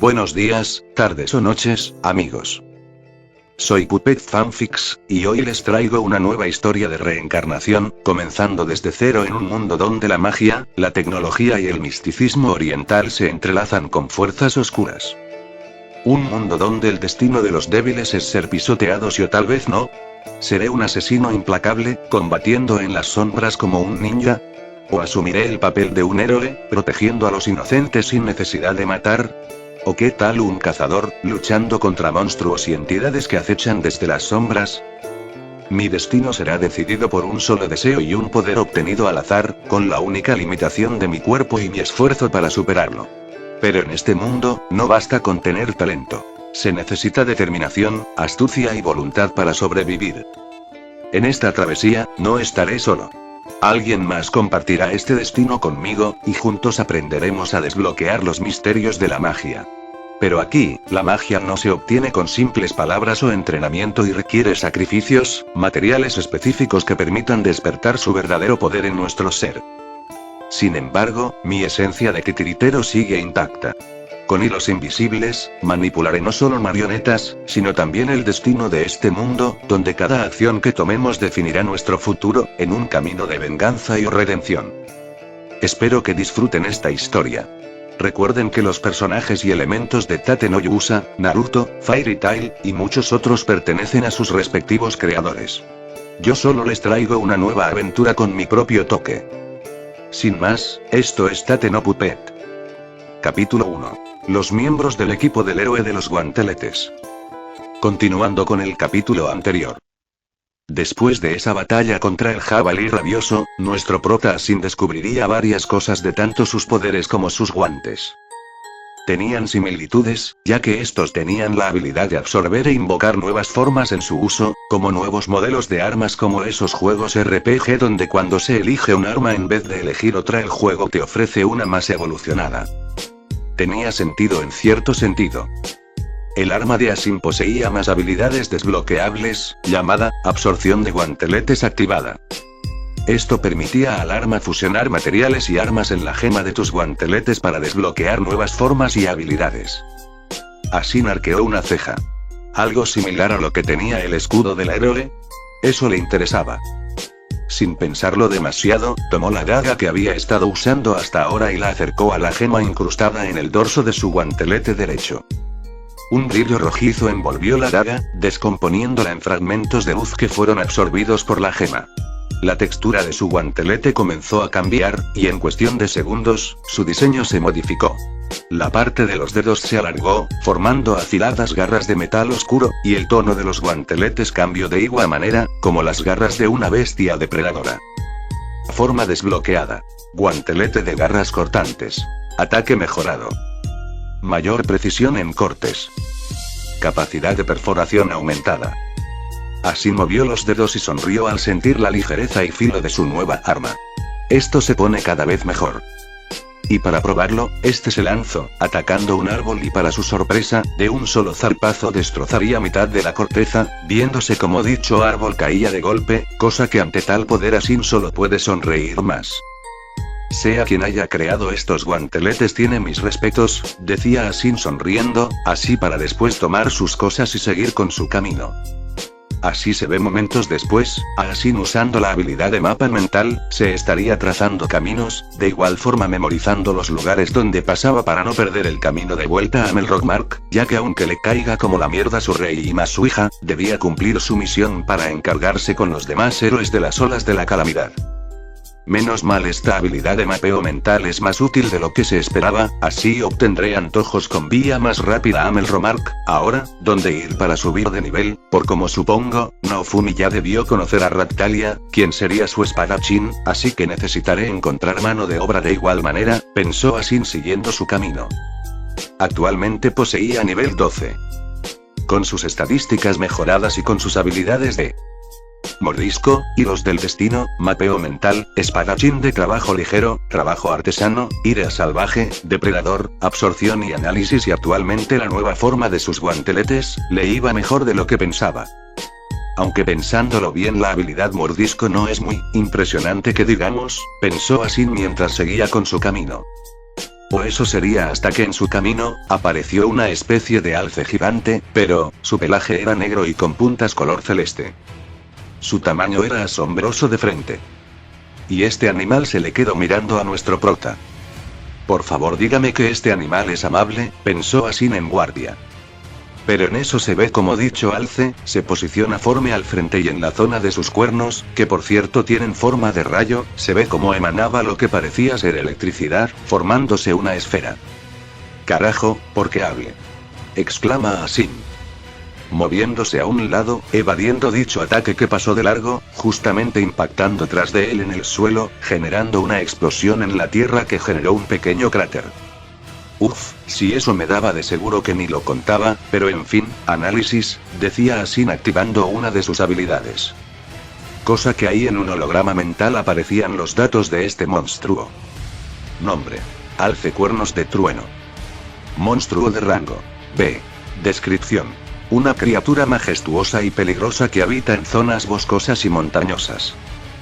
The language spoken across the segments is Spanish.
Buenos días, tardes o noches, amigos. Soy Puppet Fanfics, y hoy les traigo una nueva historia de reencarnación, comenzando desde cero en un mundo donde la magia, la tecnología y el misticismo oriental se entrelazan con fuerzas oscuras. Un mundo donde el destino de los débiles es ser pisoteados y o tal vez no. ¿Seré un asesino implacable, combatiendo en las sombras como un ninja? ¿O asumiré el papel de un héroe, protegiendo a los inocentes sin necesidad de matar? ¿O qué tal un cazador, luchando contra monstruos y entidades que acechan desde las sombras? Mi destino será decidido por un solo deseo y un poder obtenido al azar, con la única limitación de mi cuerpo y mi esfuerzo para superarlo. Pero en este mundo, no basta con tener talento. Se necesita determinación, astucia y voluntad para sobrevivir. En esta travesía, no estaré solo. Alguien más compartirá este destino conmigo, y juntos aprenderemos a desbloquear los misterios de la magia. Pero aquí, la magia no se obtiene con simples palabras o entrenamiento y requiere sacrificios, materiales específicos que permitan despertar su verdadero poder en nuestro ser. Sin embargo, mi esencia de titiritero sigue intacta. Con hilos invisibles, manipularé no solo marionetas, sino también el destino de este mundo, donde cada acción que tomemos definirá nuestro futuro, en un camino de venganza y redención. Espero que disfruten esta historia. Recuerden que los personajes y elementos de Tate no Yusa, Naruto, Fairy Tail, y muchos otros pertenecen a sus respectivos creadores. Yo solo les traigo una nueva aventura con mi propio toque. Sin más, esto es Tate no Puppet. Capítulo 1. Los miembros del equipo del héroe de los guanteletes. Continuando con el capítulo anterior. Después de esa batalla contra el jabalí rabioso, nuestro prota Asin descubriría varias cosas de tanto sus poderes como sus guantes. Tenían similitudes, ya que estos tenían la habilidad de absorber e invocar nuevas formas en su uso, como nuevos modelos de armas como esos juegos RPG donde cuando se elige un arma en vez de elegir otra el juego te ofrece una más evolucionada. Tenía sentido en cierto sentido. El arma de Asin poseía más habilidades desbloqueables, llamada absorción de guanteletes activada. Esto permitía al arma fusionar materiales y armas en la gema de tus guanteletes para desbloquear nuevas formas y habilidades. Asin arqueó una ceja. ¿Algo similar a lo que tenía el escudo del héroe? Eso le interesaba. Sin pensarlo demasiado, tomó la daga que había estado usando hasta ahora y la acercó a la gema incrustada en el dorso de su guantelete derecho. Un brillo rojizo envolvió la daga, descomponiéndola en fragmentos de luz que fueron absorbidos por la gema. La textura de su guantelete comenzó a cambiar, y en cuestión de segundos, su diseño se modificó. La parte de los dedos se alargó, formando afiladas garras de metal oscuro, y el tono de los guanteletes cambió de igual manera, como las garras de una bestia depredadora. Forma desbloqueada. Guantelete de garras cortantes. Ataque mejorado. Mayor precisión en cortes. Capacidad de perforación aumentada. Asin movió los dedos y sonrió al sentir la ligereza y filo de su nueva arma. Esto se pone cada vez mejor. Y para probarlo, se lanzó, atacando un árbol y para su sorpresa, de un solo zarpazo destrozaría mitad de la corteza, viéndose como dicho árbol caía de golpe, cosa que ante tal poder Asin solo puede sonreír más. Sea quien haya creado estos guanteletes tiene mis respetos, decía Asin sonriendo, así para después tomar sus cosas y seguir con su camino. Así se ve momentos después, a Asin usando la habilidad de mapa mental, se estaría trazando caminos, de igual forma memorizando los lugares donde pasaba para no perder el camino de vuelta a Melrockmark, ya que aunque le caiga como la mierda su rey y más su hija, debía cumplir su misión para encargarse con los demás héroes de las olas de la calamidad. Menos mal esta habilidad de mapeo mental es más útil de lo que se esperaba, así obtendré antojos con vía más rápida a Melrockmark, ahora, ¿dónde ir para subir de nivel? Por como supongo, Naofumi ya debió conocer a Raktalia, quien sería su espadachín, así que necesitaré encontrar mano de obra de igual manera, pensó Asin siguiendo su camino. Actualmente poseía nivel 12. Con sus estadísticas mejoradas y con sus habilidades de mordisco, hilos del destino, mapeo mental, espadachín de trabajo ligero, trabajo artesano, ira salvaje, depredador, absorción y análisis y actualmente la nueva forma de sus guanteletes, le iba mejor de lo que pensaba. Aunque pensándolo bien la habilidad mordisco no es muy impresionante que digamos, pensó Asin mientras seguía con su camino. O eso sería hasta que en su camino, apareció una especie de alce gigante, pero, su pelaje era negro y con puntas color celeste. Su tamaño era asombroso de frente. Y este animal se le quedó mirando a nuestro prota. Por favor dígame que este animal es amable, pensó Asin en guardia. Pero en eso se ve como dicho alce, se posiciona firme al frente y en la zona de sus cuernos, que por cierto tienen forma de rayo, se ve como emanaba lo que parecía ser electricidad, formándose una esfera. Carajo, ¿por qué hable? Exclama Asin. Moviéndose a un lado, evadiendo dicho ataque que pasó de largo, justamente impactando tras de él en el suelo, generando una explosión en la tierra que generó un pequeño cráter. Uf, si eso me daba de seguro que ni lo contaba, pero en fin, análisis, decía Asin activando una de sus habilidades. Cosa que ahí en un holograma mental aparecían los datos de este monstruo. Nombre. Alce cuernos de trueno. Monstruo de rango B. Descripción. Una criatura majestuosa y peligrosa que habita en zonas boscosas y montañosas.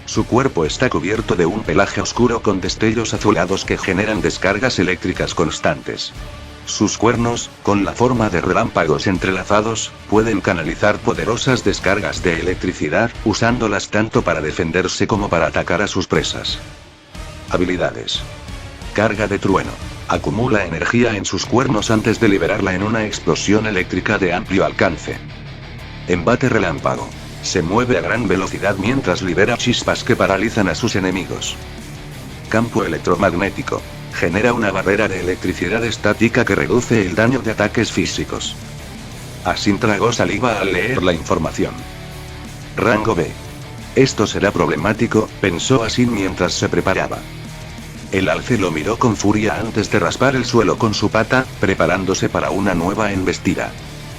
Su cuerpo está cubierto de un pelaje oscuro con destellos azulados que generan descargas eléctricas constantes. Sus cuernos, con la forma de relámpagos entrelazados, pueden canalizar poderosas descargas de electricidad, usándolas tanto para defenderse como para atacar a sus presas. Habilidades. Carga de trueno. Acumula energía en sus cuernos antes de liberarla en una explosión eléctrica de amplio alcance. Embate relámpago. Se mueve a gran velocidad mientras libera chispas que paralizan a sus enemigos. Campo electromagnético. Genera una barrera de electricidad estática que reduce el daño de ataques físicos. Asin tragó saliva al leer la información. Rango B. Esto será problemático, pensó Asin mientras se preparaba. El alce lo miró con furia antes de raspar el suelo con su pata, preparándose para una nueva embestida.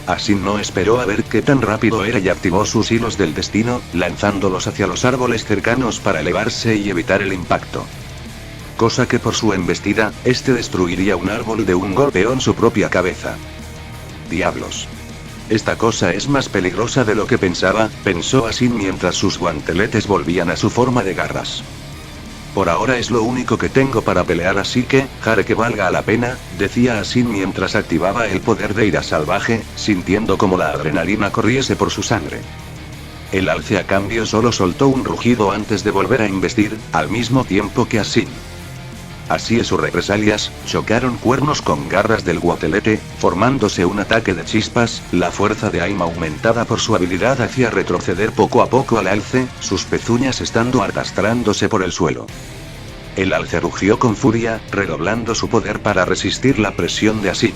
Asin no esperó a ver qué tan rápido era y activó sus hilos del destino, lanzándolos hacia los árboles cercanos para elevarse y evitar el impacto. Cosa que por su embestida, este destruiría un árbol de un golpe en su propia cabeza. Diablos. Esta cosa es más peligrosa de lo que pensaba, pensó Asin mientras sus guanteletes volvían a su forma de garras. Por ahora es lo único que tengo para pelear, así que, haré que valga la pena, decía Asin mientras activaba el poder de ira salvaje, sintiendo como la adrenalina corriese por su sangre. El alce a cambio solo soltó un rugido antes de volver a embestir, al mismo tiempo que Asin. Así en sus represalias, chocaron cuernos con garras del guatelete, formándose un ataque de chispas, la fuerza de Aim aumentada por su habilidad hacía retroceder poco a poco al alce, sus pezuñas estando arrastrándose por el suelo. El alce rugió con furia, redoblando su poder para resistir la presión de Asin.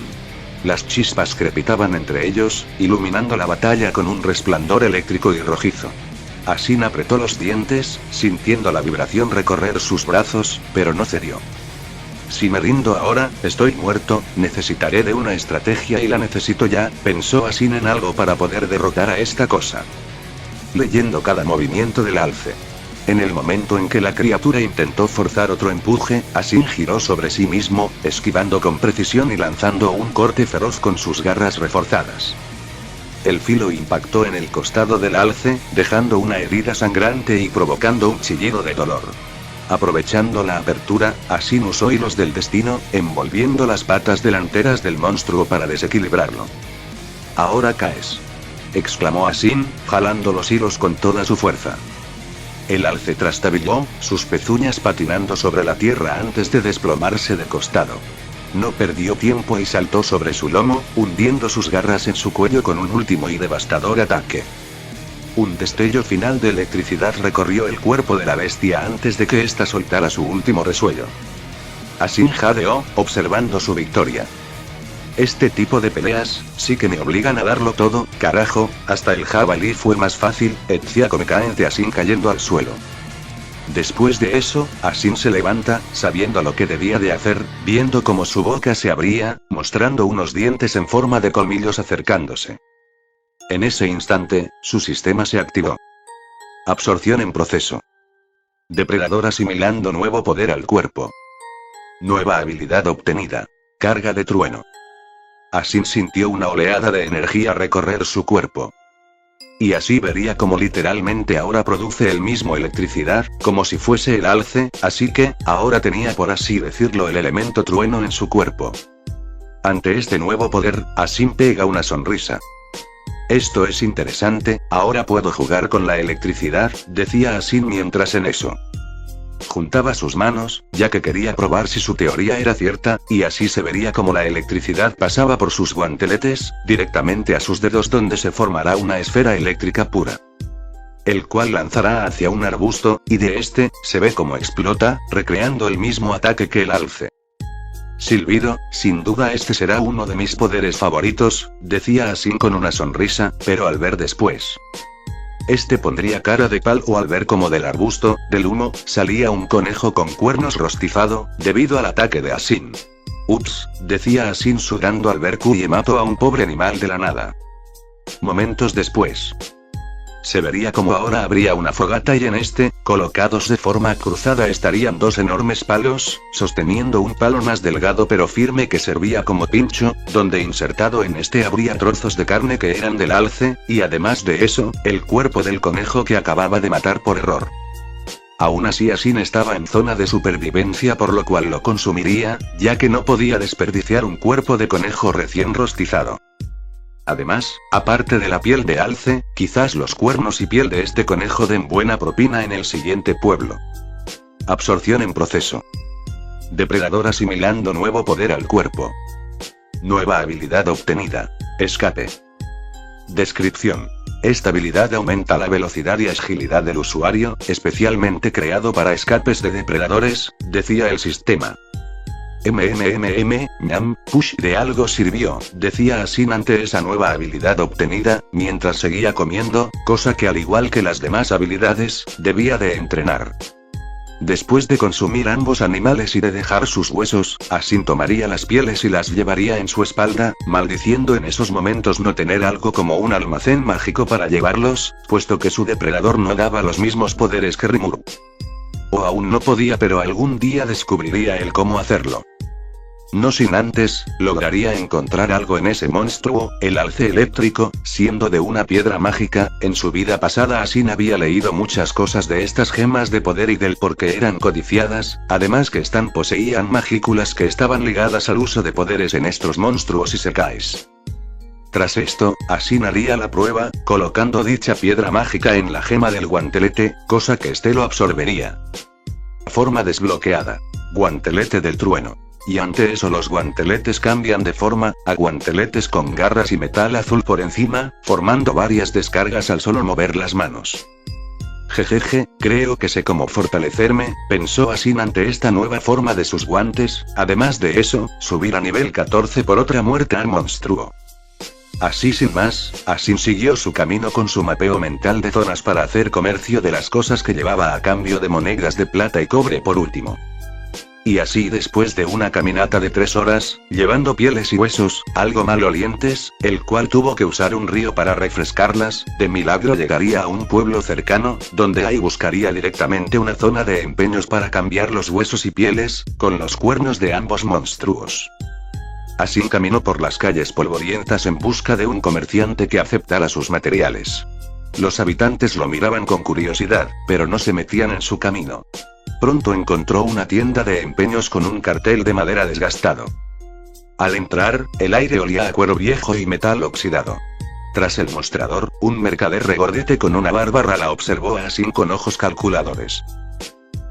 Las chispas crepitaban entre ellos, iluminando la batalla con un resplandor eléctrico y rojizo. Asin apretó los dientes, sintiendo la vibración recorrer sus brazos, pero no cedió. Si me rindo ahora, estoy muerto, necesitaré de una estrategia y la necesito ya, pensó Asin en algo para poder derrotar a esta cosa. Leyendo cada movimiento del alce. En el momento en que la criatura intentó forzar otro empuje, Asin giró sobre sí mismo, esquivando con precisión y lanzando un corte feroz con sus garras reforzadas. El filo impactó en el costado del alce, dejando una herida sangrante y provocando un chillido de dolor. Aprovechando la apertura, Asin usó hilos del destino, envolviendo las patas delanteras del monstruo para desequilibrarlo. «Ahora caes», exclamó Asin, jalando los hilos con toda su fuerza. El alce trastabilló, sus pezuñas patinando sobre la tierra antes de desplomarse de costado. No perdió tiempo y saltó sobre su lomo, hundiendo sus garras en su cuello con un último y devastador ataque. Un destello final de electricidad recorrió el cuerpo de la bestia antes de que ésta soltara su último resuello. Asin jadeó, observando su victoria. Este tipo de peleas, sí que me obligan a darlo todo, carajo, hasta el jabalí fue más fácil, decía Comekaente Asin cayendo al suelo. Después de eso, Asin se levanta, sabiendo lo que debía de hacer, viendo cómo su boca se abría, mostrando unos dientes en forma de colmillos acercándose. En ese instante, su sistema se activó. Absorción en proceso. Depredador asimilando nuevo poder al cuerpo. Nueva habilidad obtenida. Carga de trueno. Asin sintió una oleada de energía recorrer su cuerpo. Y así vería como literalmente ahora produce él mismo electricidad, como si fuese el alce, así que, ahora tenía por así decirlo el elemento trueno en su cuerpo. Ante este nuevo poder, Asin pega una sonrisa. Esto es interesante, ahora puedo jugar con la electricidad, decía Asin mientras en eso juntaba sus manos, ya que quería probar si su teoría era cierta, y así se vería como la electricidad pasaba por sus guanteletes, directamente a sus dedos donde se formará una esfera eléctrica pura. El cual lanzará hacia un arbusto, y de este, se ve como explota, recreando el mismo ataque que el alce. Silbido, sin duda este será uno de mis poderes favoritos, decía Asin con una sonrisa, pero al ver después. Este pondría cara de pal o al ver como del arbusto, del humo, salía un conejo con cuernos rostizado, debido al ataque de Asin. Ups, decía Asin sudando al ver que mató a un pobre animal de la nada. Momentos después. Se vería como ahora habría una fogata y en este, colocados de forma cruzada estarían dos enormes palos, sosteniendo un palo más delgado pero firme que servía como pincho, donde insertado en este habría trozos de carne que eran del alce, y además de eso, el cuerpo del conejo que acababa de matar por error. Aún así Asin estaba en zona de supervivencia por lo cual lo consumiría, ya que no podía desperdiciar un cuerpo de conejo recién rostizado. Además, aparte de la piel de alce, quizás los cuernos y piel de este conejo den buena propina en el siguiente pueblo. Absorción en proceso. Depredador asimilando nuevo poder al cuerpo. Nueva habilidad obtenida. Escape. Descripción. Esta habilidad aumenta la velocidad y agilidad del usuario, especialmente creado para escapes de depredadores, decía el sistema. Ñam, push de algo sirvió, decía Asin ante esa nueva habilidad obtenida, mientras seguía comiendo, cosa que al igual que las demás habilidades, debía de entrenar. Después de consumir ambos animales y de dejar sus huesos, Asin tomaría las pieles y las llevaría en su espalda, maldiciendo en esos momentos no tener algo como un almacén mágico para llevarlos, puesto que su depredador no daba los mismos poderes que Rimuru. O aún no podía, pero algún día descubriría él cómo hacerlo. No sin antes, lograría encontrar algo en ese monstruo, el alce eléctrico, siendo de una piedra mágica. En su vida pasada Asin había leído muchas cosas de estas gemas de poder y del por qué eran codiciadas, además que estas poseían magículas que estaban ligadas al uso de poderes en estos monstruos y sekais. Tras esto, Asin haría la prueba, colocando dicha piedra mágica en la gema del guantelete, cosa que este lo absorbería. Forma desbloqueada. Guantelete del trueno. Y ante eso los guanteletes cambian de forma, a guanteletes con garras y metal azul por encima, formando varias descargas al solo mover las manos. Jejeje, creo que sé cómo fortalecerme, pensó Asin ante esta nueva forma de sus guantes, además de eso, subir a nivel 14 por otra muerte al monstruo. Así sin más, Asin siguió su camino con su mapeo mental de zonas para hacer comercio de las cosas que llevaba a cambio de monedas de plata y cobre por último. Y así después de una caminata de 3 horas, llevando pieles y huesos, algo malolientes, el cual tuvo que usar un río para refrescarlas, de milagro llegaría a un pueblo cercano, donde ahí buscaría directamente una zona de empeños para cambiar los huesos y pieles, con los cuernos de ambos monstruos. Así caminó por las calles polvorientas en busca de un comerciante que aceptara sus materiales. Los habitantes lo miraban con curiosidad, pero no se metían en su camino. Pronto encontró una tienda de empeños con un cartel de madera desgastado. Al entrar, el aire olía a cuero viejo y metal oxidado. Tras el mostrador, un mercader regordete con una barba rala observó a Asin con ojos calculadores.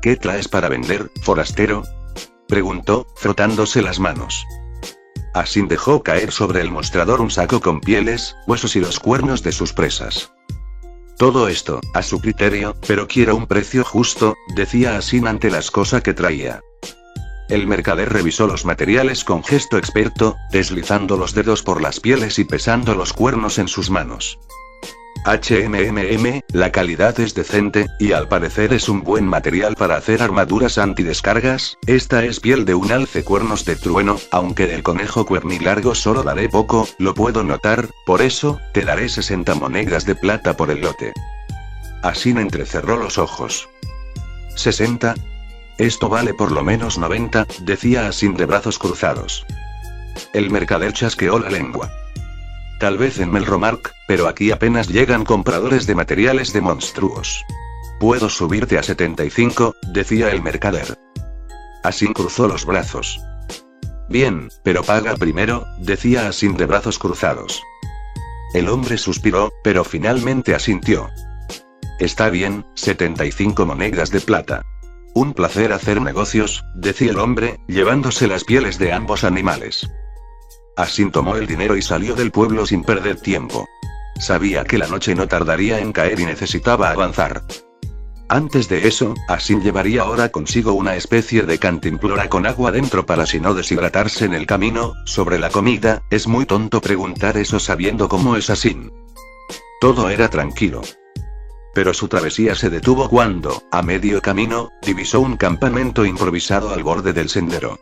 ¿Qué traes para vender, forastero?, preguntó, frotándose las manos. Asin dejó caer sobre el mostrador un saco con pieles, huesos y los cuernos de sus presas. Todo esto, a su criterio, pero quiero un precio justo, decía Asin ante las cosas que traía. El mercader revisó los materiales con gesto experto, deslizando los dedos por las pieles y pesando los cuernos en sus manos. La calidad es decente, y al parecer es un buen material para hacer armaduras antidescargas. Esta es piel de un alce cuernos de trueno, aunque del conejo cuernilargo solo daré poco, lo puedo notar, por eso, te daré 60 monedas de plata por el lote. Asin entrecerró los ojos. ¿60? Esto vale por lo menos 90, decía Asin de brazos cruzados. El mercader chasqueó la lengua. Tal vez en Melromark, pero aquí apenas llegan compradores de materiales de monstruos. Puedo subirte a 75, decía el mercader. Asin cruzó los brazos. Bien, pero paga primero, decía Asin de brazos cruzados. El hombre suspiró, pero finalmente asintió. Está bien, 75 monedas de plata. Un placer hacer negocios, decía el hombre, llevándose las pieles de ambos animales. Asin tomó el dinero y salió del pueblo sin perder tiempo. Sabía que la noche no tardaría en caer y necesitaba avanzar. Antes de eso, Asin llevaría ahora consigo una especie de cantimplora con agua dentro para si no deshidratarse en el camino. Sobre la comida, es muy tonto preguntar eso sabiendo cómo es Asin. Todo era tranquilo. Pero su travesía se detuvo cuando, a medio camino, divisó un campamento improvisado al borde del sendero.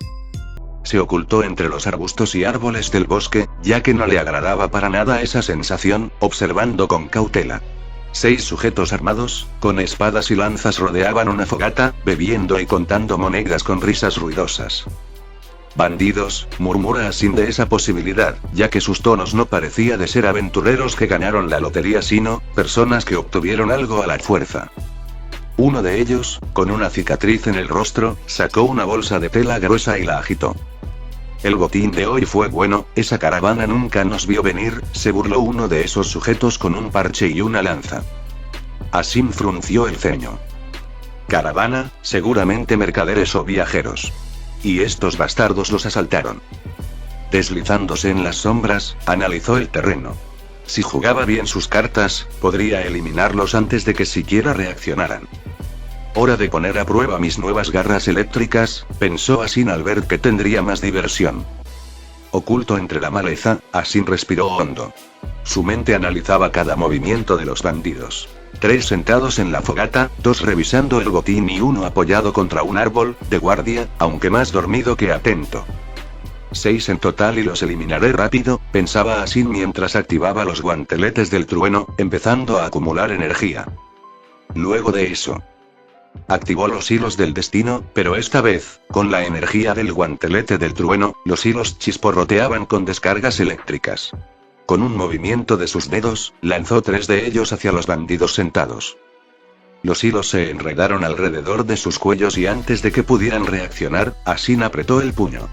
Se ocultó entre los arbustos y árboles del bosque, ya que no le agradaba para nada esa sensación, observando con cautela. 6 sujetos armados, con espadas y lanzas rodeaban una fogata, bebiendo y contando monedas con risas ruidosas. Bandidos, murmura Asin de esa posibilidad, ya que sus tonos no parecía de ser aventureros que ganaron la lotería sino, personas que obtuvieron algo a la fuerza. Uno de ellos, con una cicatriz en el rostro, sacó una bolsa de tela gruesa y la agitó. El botín de hoy fue bueno, esa caravana nunca nos vio venir, se burló uno de esos sujetos con un parche y una lanza. Asin frunció el ceño. Caravana, seguramente mercaderes o viajeros. Y estos bastardos los asaltaron. Deslizándose en las sombras, analizó el terreno. Si jugaba bien sus cartas, podría eliminarlos antes de que siquiera reaccionaran. Hora de poner a prueba mis nuevas garras eléctricas, pensó Asin al ver que tendría más diversión. Oculto entre la maleza, Asin respiró hondo. Su mente analizaba cada movimiento de los bandidos. 3 sentados en la fogata, 2 revisando el botín y 1 apoyado contra un árbol, de guardia, aunque más dormido que atento. 6 en total y los eliminaré rápido, pensaba Asin mientras activaba los guanteletes del trueno, empezando a acumular energía. Luego de eso, activó los hilos del destino, pero esta vez, con la energía del guantelete del trueno, los hilos chisporroteaban con descargas eléctricas. Con un movimiento de sus dedos, lanzó 3 de ellos hacia los bandidos sentados. Los hilos se enredaron alrededor de sus cuellos y antes de que pudieran reaccionar, Asin apretó el puño.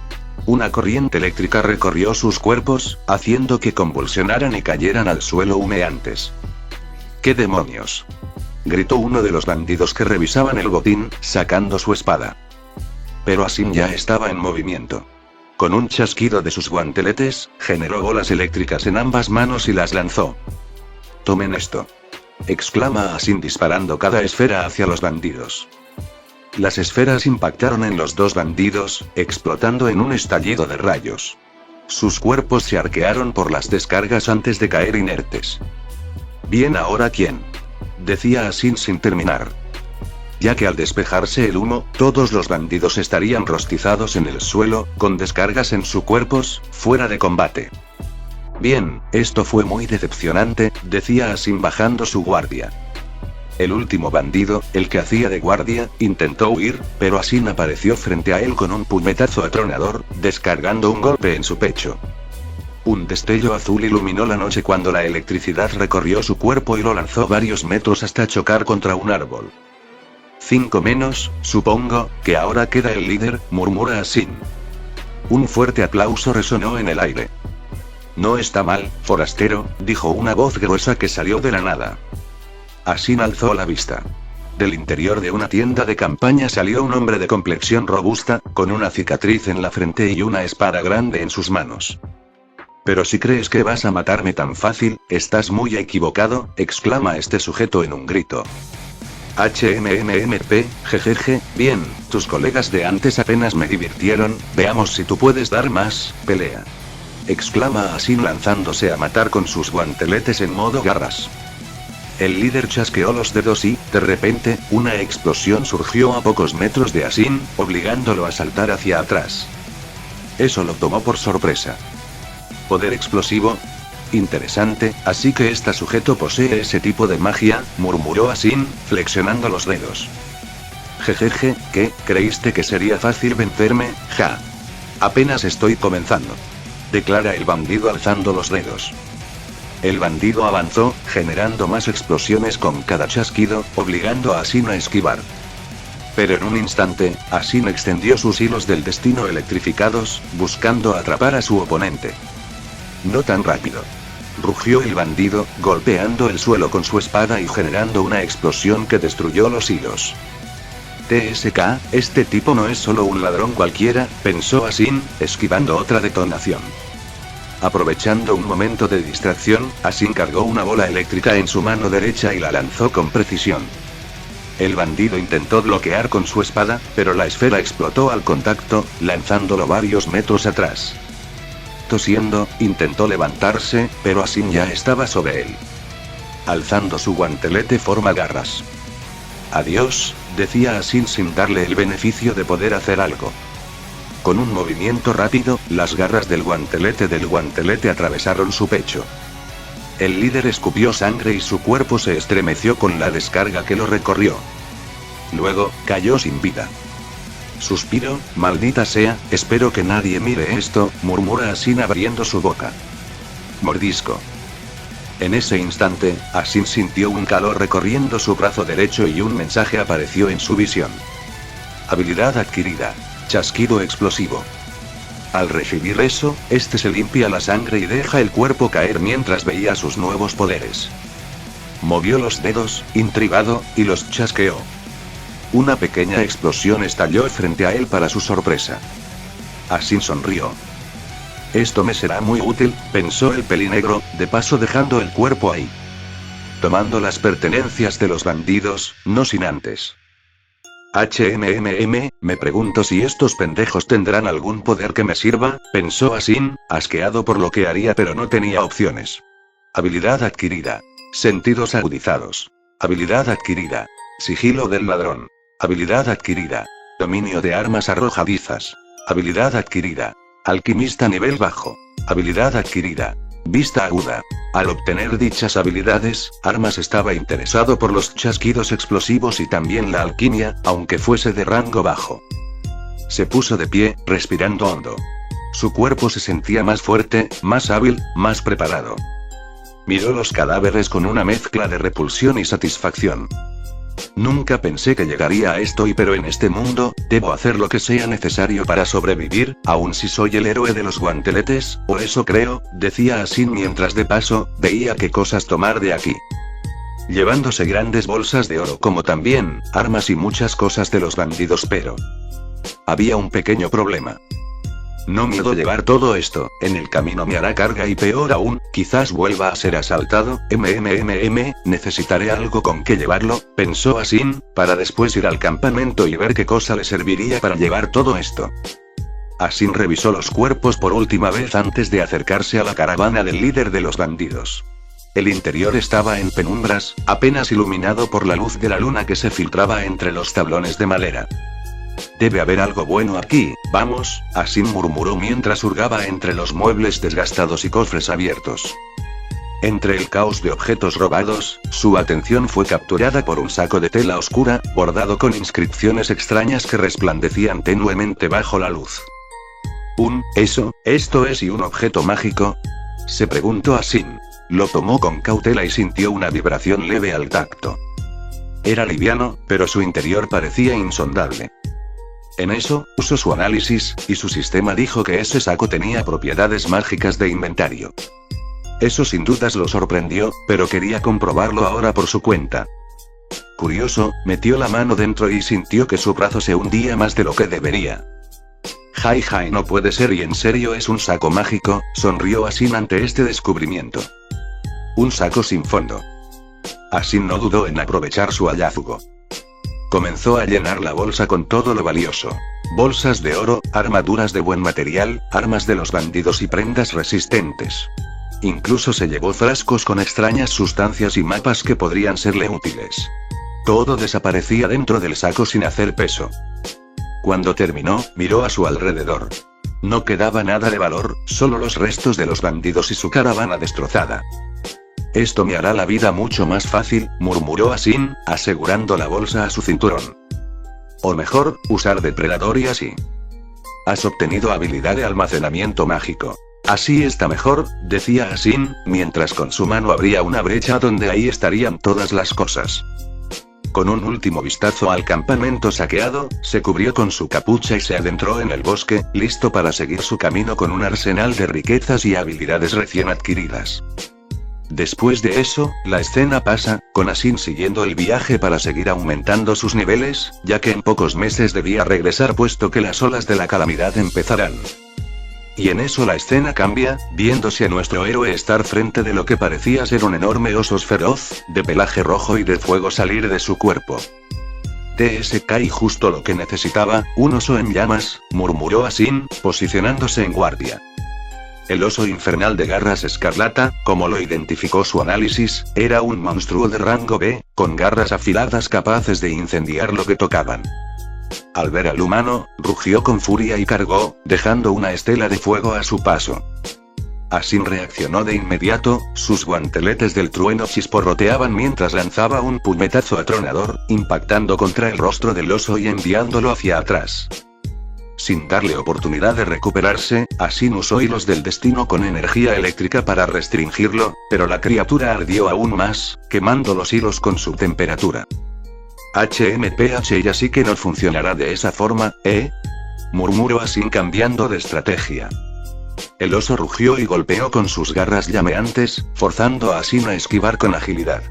Una corriente eléctrica recorrió sus cuerpos, haciendo que convulsionaran y cayeran al suelo humeantes. ¿Qué demonios?, gritó uno de los bandidos que revisaban el botín, sacando su espada. Pero Asin ya estaba en movimiento. Con un chasquido de sus guanteletes, generó bolas eléctricas en ambas manos y las lanzó. «Tomen esto», exclama Asin disparando cada esfera hacia los bandidos. Las esferas impactaron en los 2 bandidos, explotando en un estallido de rayos. Sus cuerpos se arquearon por las descargas antes de caer inertes. «Bien, ahora ¿quién?», decía Asin sin terminar. Ya que al despejarse el humo, todos los bandidos estarían rostizados en el suelo, con descargas en sus cuerpos, fuera de combate. Bien, esto fue muy decepcionante, decía Asin bajando su guardia. El último bandido, el que hacía de guardia, intentó huir, pero Asin apareció frente a él con un puñetazo atronador, descargando un golpe en su pecho. Un destello azul iluminó la noche cuando la electricidad recorrió su cuerpo y lo lanzó varios metros hasta chocar contra un árbol. 5 menos, supongo, que ahora queda el líder, murmura Asin. Un fuerte aplauso resonó en el aire. No está mal, forastero, dijo una voz gruesa que salió de la nada. Asin alzó la vista. Del interior de una tienda de campaña salió un hombre de complexión robusta, con una cicatriz en la frente y una espada grande en sus manos. Pero si crees que vas a matarme tan fácil, estás muy equivocado, exclama este sujeto en un grito. HMMMP, jejeje, bien, tus colegas de antes apenas me divirtieron, veamos si tú puedes dar más, pelea. Exclama Asin lanzándose a matar con sus guanteletes en modo garras. El líder chasqueó los dedos y, de repente, una explosión surgió a pocos metros de Asin, obligándolo a saltar hacia atrás. Eso lo tomó por sorpresa. ¿Poder explosivo? Interesante, así que este sujeto posee ese tipo de magia, murmuró Asin, flexionando los dedos. Jejeje, ¿qué? ¿Creíste que sería fácil vencerme? Ja. Apenas estoy comenzando. Declara el bandido alzando los dedos. El bandido avanzó, generando más explosiones con cada chasquido, obligando a Asin a esquivar. Pero en un instante, Asin extendió sus hilos del destino electrificados, buscando atrapar a su oponente. No tan rápido. Rugió el bandido, golpeando el suelo con su espada y generando una explosión que destruyó los hilos. TSK, este tipo no es solo un ladrón cualquiera, pensó Asin, esquivando otra detonación. Aprovechando un momento de distracción, Asin cargó una bola eléctrica en su mano derecha y la lanzó con precisión. El bandido intentó bloquear con su espada, pero la esfera explotó al contacto, lanzándolo varios metros atrás. Tosiendo, intentó levantarse, pero Asin ya estaba sobre él. Alzando su guantelete forma garras. Adiós, decía Asin sin darle el beneficio de poder hacer algo. Con un movimiento rápido, las garras del guantelete atravesaron su pecho. El líder escupió sangre y su cuerpo se estremeció con la descarga que lo recorrió. Luego, cayó sin vida. Suspiro, maldita sea, espero que nadie mire esto, murmura Asin abriendo su boca. Mordisco. En ese instante, Asin sintió un calor recorriendo su brazo derecho y un mensaje apareció en su visión. Habilidad adquirida. Chasquido explosivo. Al recibir eso, este se limpia la sangre y deja el cuerpo caer mientras veía sus nuevos poderes. Movió los dedos, intrigado, y los chasqueó. Una pequeña explosión estalló frente a él para su sorpresa. Asin sonrió. Esto me será muy útil, pensó el pelinegro, de paso dejando el cuerpo ahí. Tomando las pertenencias de los bandidos, no sin antes. Me pregunto si estos pendejos tendrán algún poder que me sirva, pensó Asin, asqueado por lo que haría pero no tenía opciones. Habilidad adquirida. Sentidos agudizados. Habilidad adquirida. Sigilo del ladrón. Habilidad adquirida. Dominio de armas arrojadizas. Habilidad adquirida. Alquimista nivel bajo. Habilidad adquirida. Vista aguda. Al obtener dichas habilidades, Armas estaba interesado por los chasquidos explosivos y también la alquimia, aunque fuese de rango bajo. Se puso de pie, respirando hondo. Su cuerpo se sentía más fuerte, más hábil, más preparado. Miró los cadáveres con una mezcla de repulsión y satisfacción. Nunca pensé que llegaría a esto pero en este mundo, debo hacer lo que sea necesario para sobrevivir, aun si soy el héroe de los guanteletes, o eso creo, decía Asin mientras de paso, veía qué cosas tomar de aquí. Llevándose grandes bolsas de oro como también, armas y muchas cosas de los bandidos pero... había un pequeño problema. No miedo llevar todo esto, en el camino me hará carga y peor aún, quizás vuelva a ser asaltado, necesitaré algo con que llevarlo, pensó Asin, para después ir al campamento y ver qué cosa le serviría para llevar todo esto. Asin revisó los cuerpos por última vez antes de acercarse a la caravana del líder de los bandidos. El interior estaba en penumbras, apenas iluminado por la luz de la luna que se filtraba entre los tablones de madera. Debe haber algo bueno aquí, vamos, Asin murmuró mientras hurgaba entre los muebles desgastados y cofres abiertos. Entre el caos de objetos robados, su atención fue capturada por un saco de tela oscura, bordado con inscripciones extrañas que resplandecían tenuemente bajo la luz. ¿Esto es y un objeto mágico? Se preguntó Asin. Lo tomó con cautela y sintió una vibración leve al tacto. Era liviano, pero su interior parecía insondable. En eso, usó su análisis, y su sistema dijo que ese saco tenía propiedades mágicas de inventario. Eso sin dudas lo sorprendió, pero quería comprobarlo ahora por su cuenta. Curioso, metió la mano dentro y sintió que su brazo se hundía más de lo que debería. Jai, no puede ser y en serio es un saco mágico, sonrió Asin ante este descubrimiento. Un saco sin fondo. Asin no dudó en aprovechar su hallazgo. Comenzó a llenar la bolsa con todo lo valioso. Bolsas de oro, armaduras de buen material, armas de los bandidos y prendas resistentes. Incluso se llevó frascos con extrañas sustancias y mapas que podrían serle útiles. Todo desaparecía dentro del saco sin hacer peso. Cuando terminó, miró a su alrededor. No quedaba nada de valor, solo los restos de los bandidos y su caravana destrozada. Esto me hará la vida mucho más fácil, murmuró Asin, asegurando la bolsa a su cinturón. O mejor, usar depredador y así. Has obtenido habilidad de almacenamiento mágico. Así está mejor, decía Asin, mientras con su mano abría una brecha donde ahí estarían todas las cosas. Con un último vistazo al campamento saqueado, se cubrió con su capucha y se adentró en el bosque, listo para seguir su camino con un arsenal de riquezas y habilidades recién adquiridas. Después de eso, la escena pasa, con Asin siguiendo el viaje para seguir aumentando sus niveles, ya que en pocos meses debía regresar puesto que las olas de la calamidad empezarán. Y en eso la escena cambia, viéndose a nuestro héroe estar frente de lo que parecía ser un enorme oso feroz, de pelaje rojo y de fuego salir de su cuerpo. TSK, justo lo que necesitaba, un oso en llamas, murmuró Asin, posicionándose en guardia. El oso infernal de garras escarlata, como lo identificó su análisis, era un monstruo de rango B, con garras afiladas capaces de incendiar lo que tocaban. Al ver al humano, rugió con furia y cargó, dejando una estela de fuego a su paso. Asin reaccionó de inmediato, sus guanteletes del trueno chisporroteaban mientras lanzaba un puñetazo atronador, impactando contra el rostro del oso y enviándolo hacia atrás. Sin darle oportunidad de recuperarse, Asin usó hilos del destino con energía eléctrica para restringirlo, pero la criatura ardió aún más, quemando los hilos con su temperatura. HMPH, y así que no funcionará de esa forma, ¿eh? Murmuró Asin cambiando de estrategia. El oso rugió y golpeó con sus garras llameantes, forzando a Asin a esquivar con agilidad.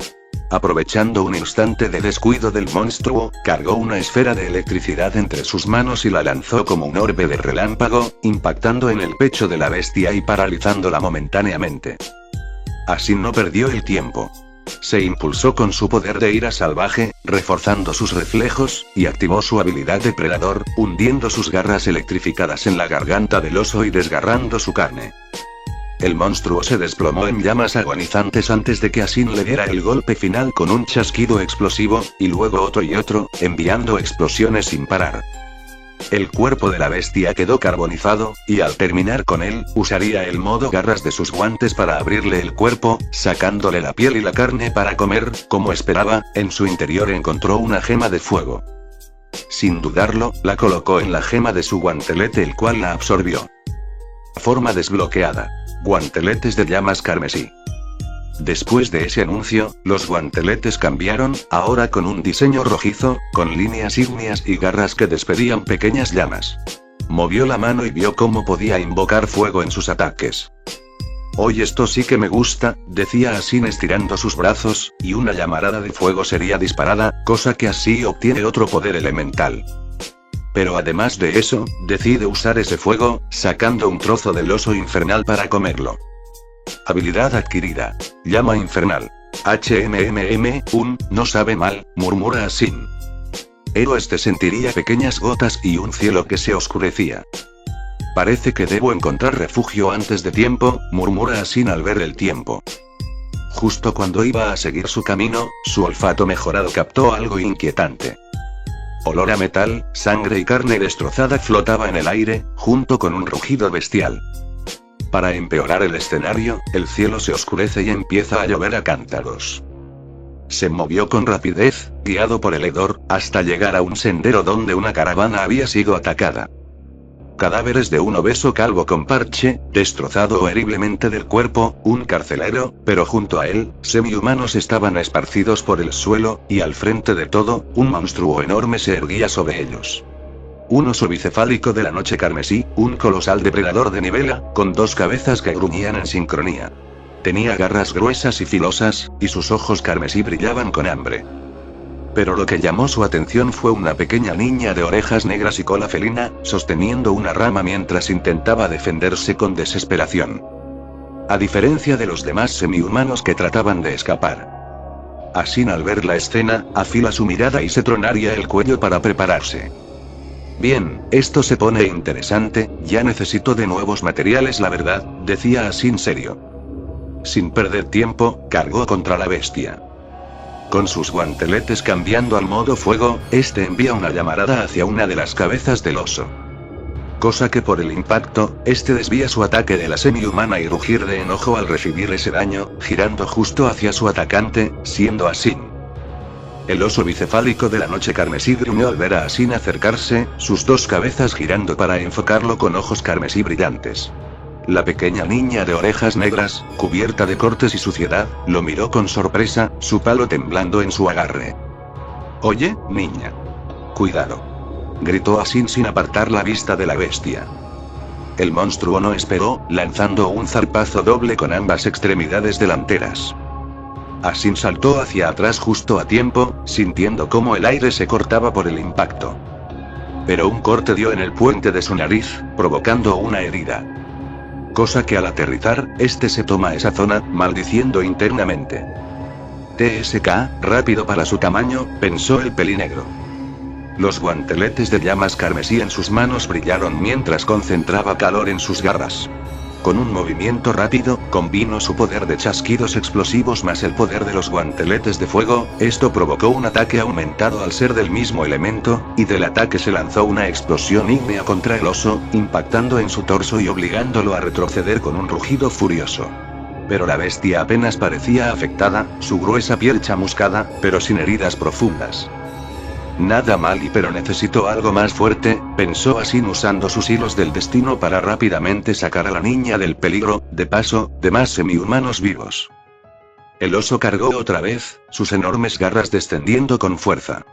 Aprovechando un instante de descuido del monstruo, cargó una esfera de electricidad entre sus manos y la lanzó como un orbe de relámpago, impactando en el pecho de la bestia y paralizándola momentáneamente. Asin no perdió el tiempo. Se impulsó con su poder de ira salvaje, reforzando sus reflejos, y activó su habilidad de predador, hundiendo sus garras electrificadas en la garganta del oso y desgarrando su carne. El monstruo se desplomó en llamas agonizantes antes de que Asin le diera el golpe final con un chasquido explosivo, y luego otro y otro, enviando explosiones sin parar. El cuerpo de la bestia quedó carbonizado, y al terminar con él, usaría el modo garras de sus guantes para abrirle el cuerpo, sacándole la piel y la carne para comer, como esperaba, en su interior encontró una gema de fuego. Sin dudarlo, la colocó en la gema de su guantelete, el cual la absorbió. Forma desbloqueada. Guanteletes de llamas carmesí. Después de ese anuncio, los guanteletes cambiaron, ahora con un diseño rojizo, con líneas ígneas y garras que despedían pequeñas llamas. Movió la mano y vio cómo podía invocar fuego en sus ataques. «Hoy esto sí que me gusta», decía Asin estirando sus brazos, y una llamarada de fuego sería disparada, cosa que así obtiene otro poder elemental. Pero además de eso, decide usar ese fuego, sacando un trozo del oso infernal para comerlo. Habilidad adquirida. Llama infernal. No sabe mal, murmura Asin. Héroes sentiría pequeñas gotas y un cielo que se oscurecía. Parece que debo encontrar refugio antes de tiempo, murmura Asin al ver el tiempo. Justo cuando iba a seguir su camino, su olfato mejorado captó algo inquietante. Olor a metal, sangre y carne destrozada flotaba en el aire, junto con un rugido bestial. Para empeorar el escenario, el cielo se oscurece y empieza a llover a cántaros. Se movió con rapidez, guiado por el hedor, hasta llegar a un sendero donde una caravana había sido atacada. Cadáveres de un obeso calvo con parche, destrozado horriblemente del cuerpo, un carcelero, pero junto a él, semi-humanos estaban esparcidos por el suelo, y al frente de todo, un monstruo enorme se erguía sobre ellos. Un oso bicefálico de la noche carmesí, un colosal depredador de nivela, con dos cabezas que gruñían en sincronía. Tenía garras gruesas y filosas, y sus ojos carmesí brillaban con hambre. Pero lo que llamó su atención fue una pequeña niña de orejas negras y cola felina, sosteniendo una rama mientras intentaba defenderse con desesperación. A diferencia de los demás semi-humanos que trataban de escapar. Asin, al ver la escena, afila su mirada y se tronaría el cuello para prepararse. Bien, esto se pone interesante, ya necesito de nuevos materiales, la verdad, decía Asin serio. Sin perder tiempo, cargó contra la bestia. Con sus guanteletes cambiando al modo fuego, este envía una llamarada hacia una de las cabezas del oso. Cosa que por el impacto, este desvía su ataque de la semi-humana y rugir de enojo al recibir ese daño, girando justo hacia su atacante, siendo Asin. El oso bicefálico de la noche carmesí gruñó al ver a Asin acercarse, sus dos cabezas girando para enfocarlo con ojos carmesí brillantes. La pequeña niña de orejas negras, cubierta de cortes y suciedad, lo miró con sorpresa, su palo temblando en su agarre. «Oye, niña. Cuidado», gritó Asin sin apartar la vista de la bestia. El monstruo no esperó, lanzando un zarpazo doble con ambas extremidades delanteras. Asin saltó hacia atrás justo a tiempo, sintiendo cómo el aire se cortaba por el impacto. Pero un corte dio en el puente de su nariz, provocando una herida. Cosa que al aterrizar, este se toma esa zona, maldiciendo internamente. TSK, rápido para su tamaño, pensó el pelinegro. Los guanteletes de llamas carmesí en sus manos brillaron mientras concentraba calor en sus garras. Con un movimiento rápido, combinó su poder de chasquidos explosivos más el poder de los guanteletes de fuego, esto provocó un ataque aumentado al ser del mismo elemento, y del ataque se lanzó una explosión ígnea contra el oso, impactando en su torso y obligándolo a retroceder con un rugido furioso. Pero la bestia apenas parecía afectada, su gruesa piel chamuscada, pero sin heridas profundas. Nada mal pero necesito algo más fuerte, pensó Asin usando sus hilos del destino para rápidamente sacar a la niña del peligro, de paso, de más semihumanos vivos. El oso cargó otra vez, sus enormes garras descendiendo con fuerza.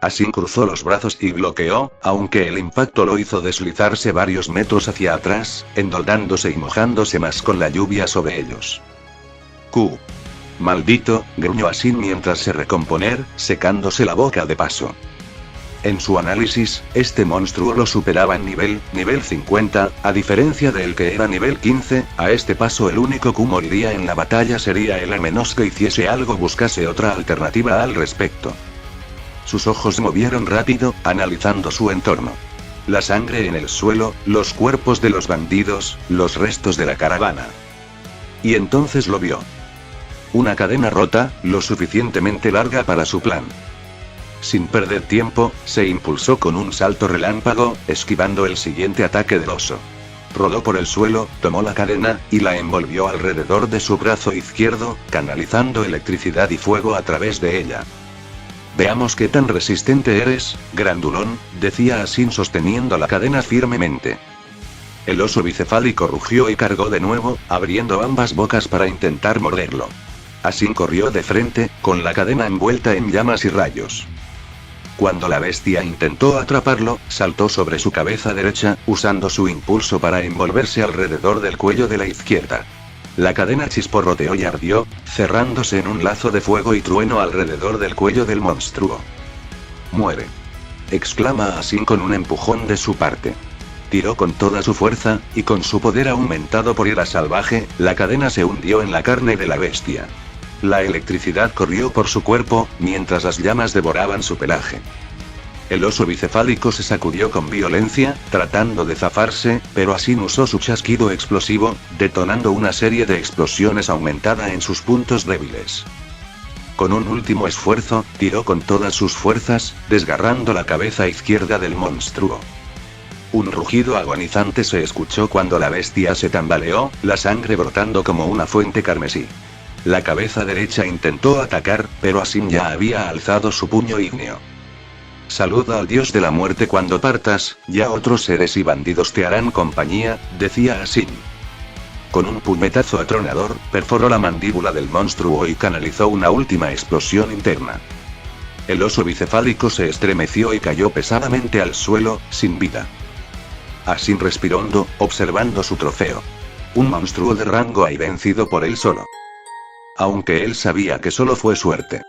Asin cruzó los brazos y bloqueó, aunque el impacto lo hizo deslizarse varios metros hacia atrás, endoldándose y mojándose más con la lluvia sobre ellos. ¡Q! Maldito, gruñó Asin mientras se recomponer, secándose la boca de paso. En su análisis, este monstruo lo superaba en nivel 50, a diferencia del que era nivel 15, a este paso el único que moriría en la batalla sería él a menos que hiciese algo buscase otra alternativa al respecto. Sus ojos se movieron rápido, analizando su entorno. La sangre en el suelo, los cuerpos de los bandidos, los restos de la caravana. Y entonces lo vio. Una cadena rota, lo suficientemente larga para su plan. Sin perder tiempo, se impulsó con un salto relámpago, esquivando el siguiente ataque del oso. Rodó por el suelo, tomó la cadena, y la envolvió alrededor de su brazo izquierdo, canalizando electricidad y fuego a través de ella. Veamos qué tan resistente eres, grandulón, decía Asin sosteniendo la cadena firmemente. El oso bicefálico rugió y cargó de nuevo, abriendo ambas bocas para intentar morderlo. Asin corrió de frente, con la cadena envuelta en llamas y rayos. Cuando la bestia intentó atraparlo, saltó sobre su cabeza derecha, usando su impulso para envolverse alrededor del cuello de la izquierda. La cadena chisporroteó y ardió, cerrándose en un lazo de fuego y trueno alrededor del cuello del monstruo. «Muere», exclama Asin con un empujón de su parte. Tiró con toda su fuerza, y con su poder aumentado por ira salvaje, la cadena se hundió en la carne de la bestia. La electricidad corrió por su cuerpo, mientras las llamas devoraban su pelaje. El oso bicefálico se sacudió con violencia, tratando de zafarse, pero Asin usó su chasquido explosivo, detonando una serie de explosiones aumentada en sus puntos débiles. Con un último esfuerzo, tiró con todas sus fuerzas, desgarrando la cabeza izquierda del monstruo. Un rugido agonizante se escuchó cuando la bestia se tambaleó, la sangre brotando como una fuente carmesí. La cabeza derecha intentó atacar, pero Asin ya había alzado su puño ígneo. «Saluda al dios de la muerte cuando partas, ya otros seres y bandidos te harán compañía», decía Asin. Con un puñetazo atronador, perforó la mandíbula del monstruo y canalizó una última explosión interna. El oso bicefálico se estremeció y cayó pesadamente al suelo, sin vida. Asin respiró hondo, observando su trofeo. Un monstruo de rango hay vencido por él solo. Aunque él sabía que solo fue suerte.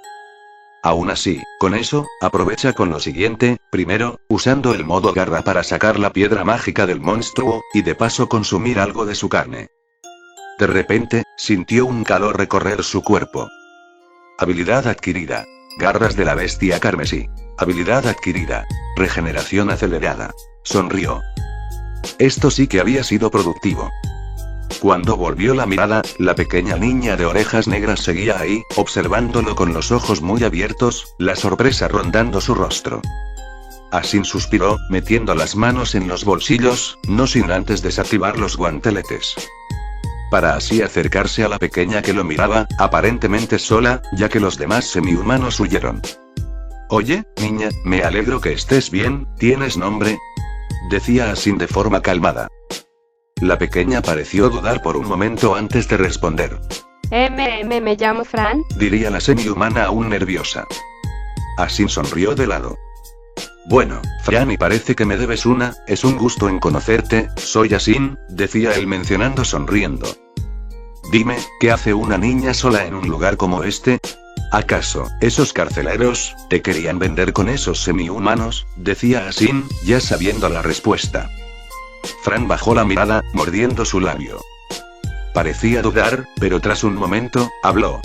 Aún así, con eso, aprovecha con lo siguiente, primero, usando el modo garra para sacar la piedra mágica del monstruo, y de paso consumir algo de su carne. De repente, sintió un calor recorrer su cuerpo. Habilidad adquirida. Garras de la bestia carmesí. Habilidad adquirida. Regeneración acelerada. Sonrió. Esto sí que había sido productivo. Cuando volvió la mirada, la pequeña niña de orejas negras seguía ahí, observándolo con los ojos muy abiertos, la sorpresa rondando su rostro. Asin suspiró, metiendo las manos en los bolsillos, no sin antes desactivar los guanteletes. Para así acercarse a la pequeña que lo miraba, aparentemente sola, ya que los demás semihumanos huyeron. «Oye, niña, me alegro que estés bien, ¿tienes nombre?», decía Asin de forma calmada. La pequeña pareció dudar por un momento antes de responder. Me llamo Fran. Diría la semi-humana aún nerviosa. Asin sonrió de lado. Bueno, Fran, y parece que me debes una, es un gusto en conocerte, soy Asin, decía él mencionando sonriendo. Dime, ¿qué hace una niña sola en un lugar como este? ¿Acaso, esos carceleros, te querían vender con esos semi-humanos? Decía Asin, ya sabiendo la respuesta. Fran bajó la mirada, mordiendo su labio. Parecía dudar, pero tras un momento, habló.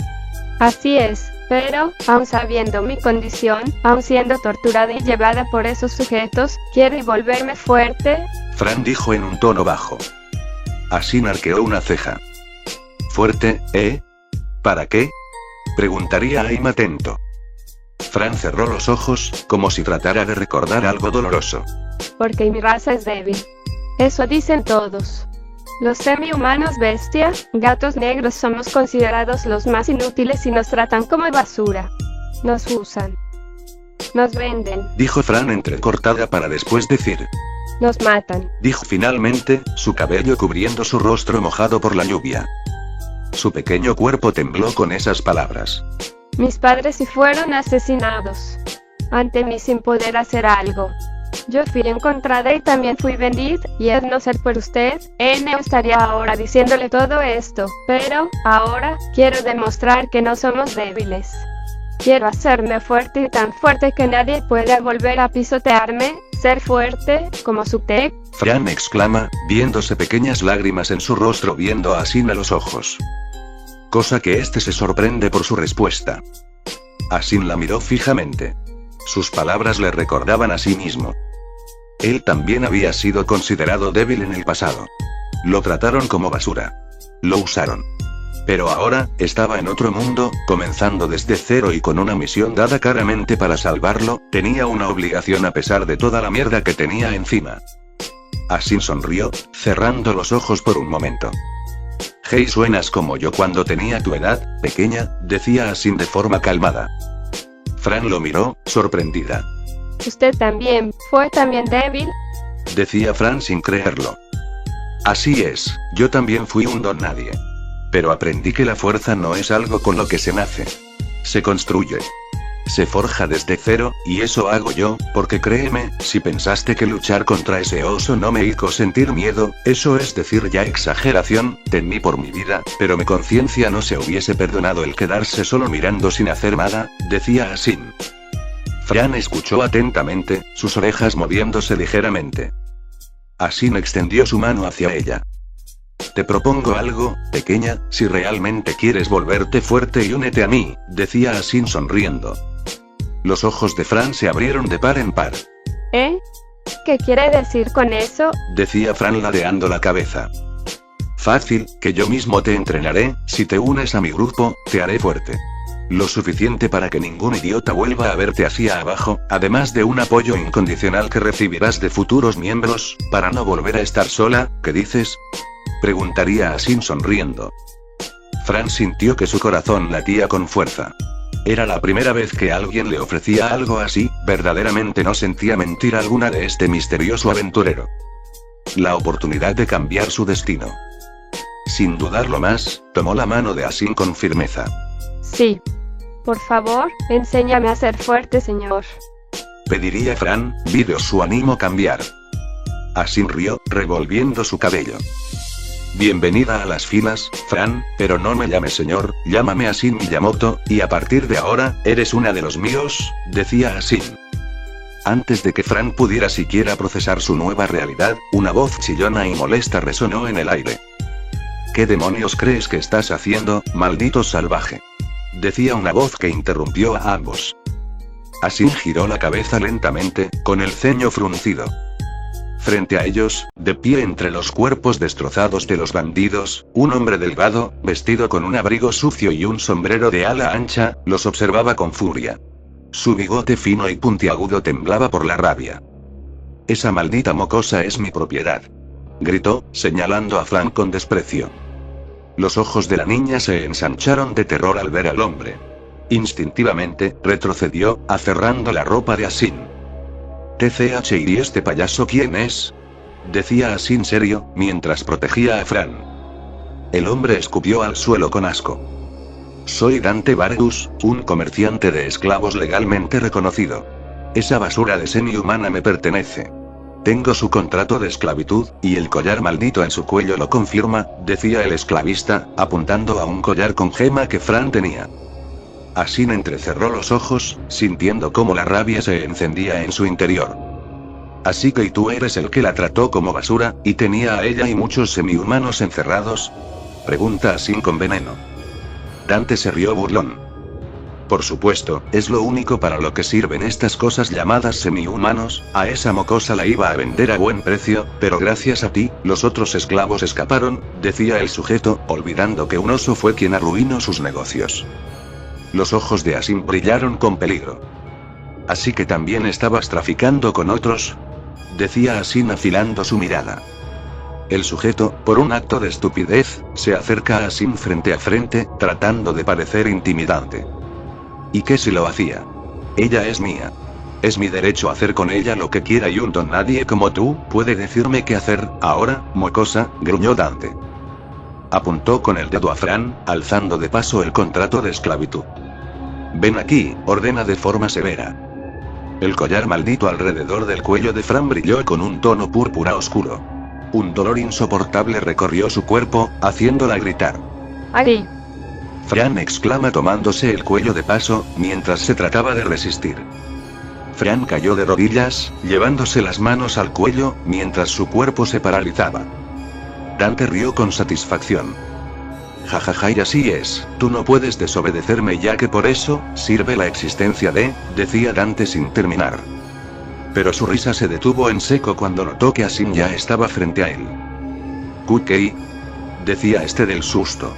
Así es, pero, aun sabiendo mi condición, aun siendo torturada y llevada por esos sujetos, ¿quiero volverme fuerte? Fran dijo en un tono bajo. Asin arqueó una ceja. ¿Fuerte, eh? ¿Para qué? Preguntaría Aim atento. Fran cerró los ojos, como si tratara de recordar algo doloroso. Porque mi raza es débil. Eso dicen todos. Los semi-humanos bestias, gatos negros, somos considerados los más inútiles y nos tratan como basura. Nos usan. Nos venden. Dijo Fran entrecortada para después decir. Nos matan. Dijo finalmente, su cabello cubriendo su rostro mojado por la lluvia. Su pequeño cuerpo tembló con esas palabras. Mis padres sí fueron asesinados. Ante mí sin poder hacer algo. Yo fui encontrada y también fui vendida, y al no ser por usted, no estaría ahora diciéndole todo esto, pero, ahora, quiero demostrar que no somos débiles. Quiero hacerme fuerte y tan fuerte que nadie pueda volver a pisotearme, ser fuerte, como Sutek. Fran exclama, viéndose pequeñas lágrimas en su rostro viendo a Asin a los ojos. Cosa que este se sorprende por su respuesta. Asin la miró fijamente. Sus palabras le recordaban a sí mismo. Él también había sido considerado débil en el pasado. Lo trataron como basura. Lo usaron. Pero ahora, estaba en otro mundo, comenzando desde cero y con una misión dada claramente para salvarlo, tenía una obligación a pesar de toda la mierda que tenía encima. Asin sonrió, cerrando los ojos por un momento. Hey, suenas como yo cuando tenía tu edad, pequeña, decía Asin de forma calmada. Fran lo miró, sorprendida. ¿Usted también fue débil? Decía Fran sin creerlo. Así es, yo también fui un don nadie. Pero aprendí que la fuerza no es algo con lo que se nace. Se construye. Se forja desde cero, y eso hago yo, porque créeme, si pensaste que luchar contra ese oso no me hizo sentir miedo, eso es decir ya exageración, temí por mi vida, pero mi conciencia no se hubiese perdonado el quedarse solo mirando sin hacer nada, decía Asin. Fran escuchó atentamente, sus orejas moviéndose ligeramente. Asin extendió su mano hacia ella. Te propongo algo, pequeña, si realmente quieres volverte fuerte y únete a mí, decía Asin sonriendo. Los ojos de Fran se abrieron de par en par. ¿Qué quiere decir con eso? Decía Fran ladeando la cabeza. Fácil, que yo mismo te entrenaré, si te unes a mi grupo, te haré fuerte. Lo suficiente para que ningún idiota vuelva a verte hacia abajo, además de un apoyo incondicional que recibirás de futuros miembros, para no volver a estar sola, ¿qué dices? Preguntaría Asin sonriendo. Fran sintió que su corazón latía con fuerza. Era la primera vez que alguien le ofrecía algo así, verdaderamente no sentía mentira alguna de este misterioso aventurero. La oportunidad de cambiar su destino. Sin dudarlo más, tomó la mano de Asin con firmeza. Sí. Por favor, enséñame a ser fuerte, señor. Pediría Fran, viendo su ánimo cambiar. Asin rió, revolviendo su cabello. Bienvenida a las filas, Fran, pero no me llames señor, llámame Asin Miyamoto, y a partir de ahora, eres una de los míos, decía Asin. Antes de que Fran pudiera siquiera procesar su nueva realidad, una voz chillona y molesta resonó en el aire. ¿Qué demonios crees que estás haciendo, maldito salvaje? Decía una voz que interrumpió a ambos. Asin giró la cabeza lentamente, con el ceño fruncido. Frente a ellos, de pie entre los cuerpos destrozados de los bandidos, un hombre delgado, vestido con un abrigo sucio y un sombrero de ala ancha, los observaba con furia. Su bigote fino y puntiagudo temblaba por la rabia. Esa maldita mocosa es mi propiedad. Gritó, señalando a Fran con desprecio. Los ojos de la niña se ensancharon de terror al ver al hombre. Instintivamente, retrocedió, aferrando la ropa de Asin. ¿Y este payaso quién es? decía Asin serio, mientras protegía a Fran. El hombre escupió al suelo con asco. Soy Dante Vargus, un comerciante de esclavos legalmente reconocido. Esa basura de semi-humana me pertenece. Tengo su contrato de esclavitud, y el collar maldito en su cuello lo confirma, decía el esclavista, apuntando a un collar con gema que Fran tenía. Asin entrecerró los ojos, sintiendo cómo la rabia se encendía en su interior. Así que tú eres el que la trató como basura, y tenía a ella y muchos semi-humanos encerrados. Pregunta Asin con veneno. Dante se rió burlón. Por supuesto, es lo único para lo que sirven estas cosas llamadas semi-humanos, a esa mocosa la iba a vender a buen precio, pero gracias a ti, los otros esclavos escaparon, decía el sujeto, olvidando que un oso fue quien arruinó sus negocios. Los ojos de Asin brillaron con peligro. Así que también estabas traficando con otros, decía Asin afilando su mirada. El sujeto, por un acto de estupidez, se acerca a Asin frente a frente, tratando de parecer intimidante. ¿Y qué si lo hacía? Ella es mía. Es mi derecho hacer con ella lo que quiera y un don nadie como tú puede decirme qué hacer, ahora, mocosa, gruñó Dante. Apuntó con el dedo a Fran, alzando de paso el contrato de esclavitud. Ven aquí, ordena de forma severa. El collar maldito alrededor del cuello de Fran brilló con un tono púrpura oscuro. Un dolor insoportable recorrió su cuerpo, haciéndola gritar. ¡Ay! Fran exclama tomándose el cuello de paso, mientras se trataba de resistir. Fran cayó de rodillas, llevándose las manos al cuello, mientras su cuerpo se paralizaba. Dante rió con satisfacción. Jajaja, y así es, tú no puedes desobedecerme ya que por eso, sirve la existencia de, decía Dante sin terminar. Pero su risa se detuvo en seco cuando notó que Asin ya estaba frente a él. ¿Kukei? Decía este del susto.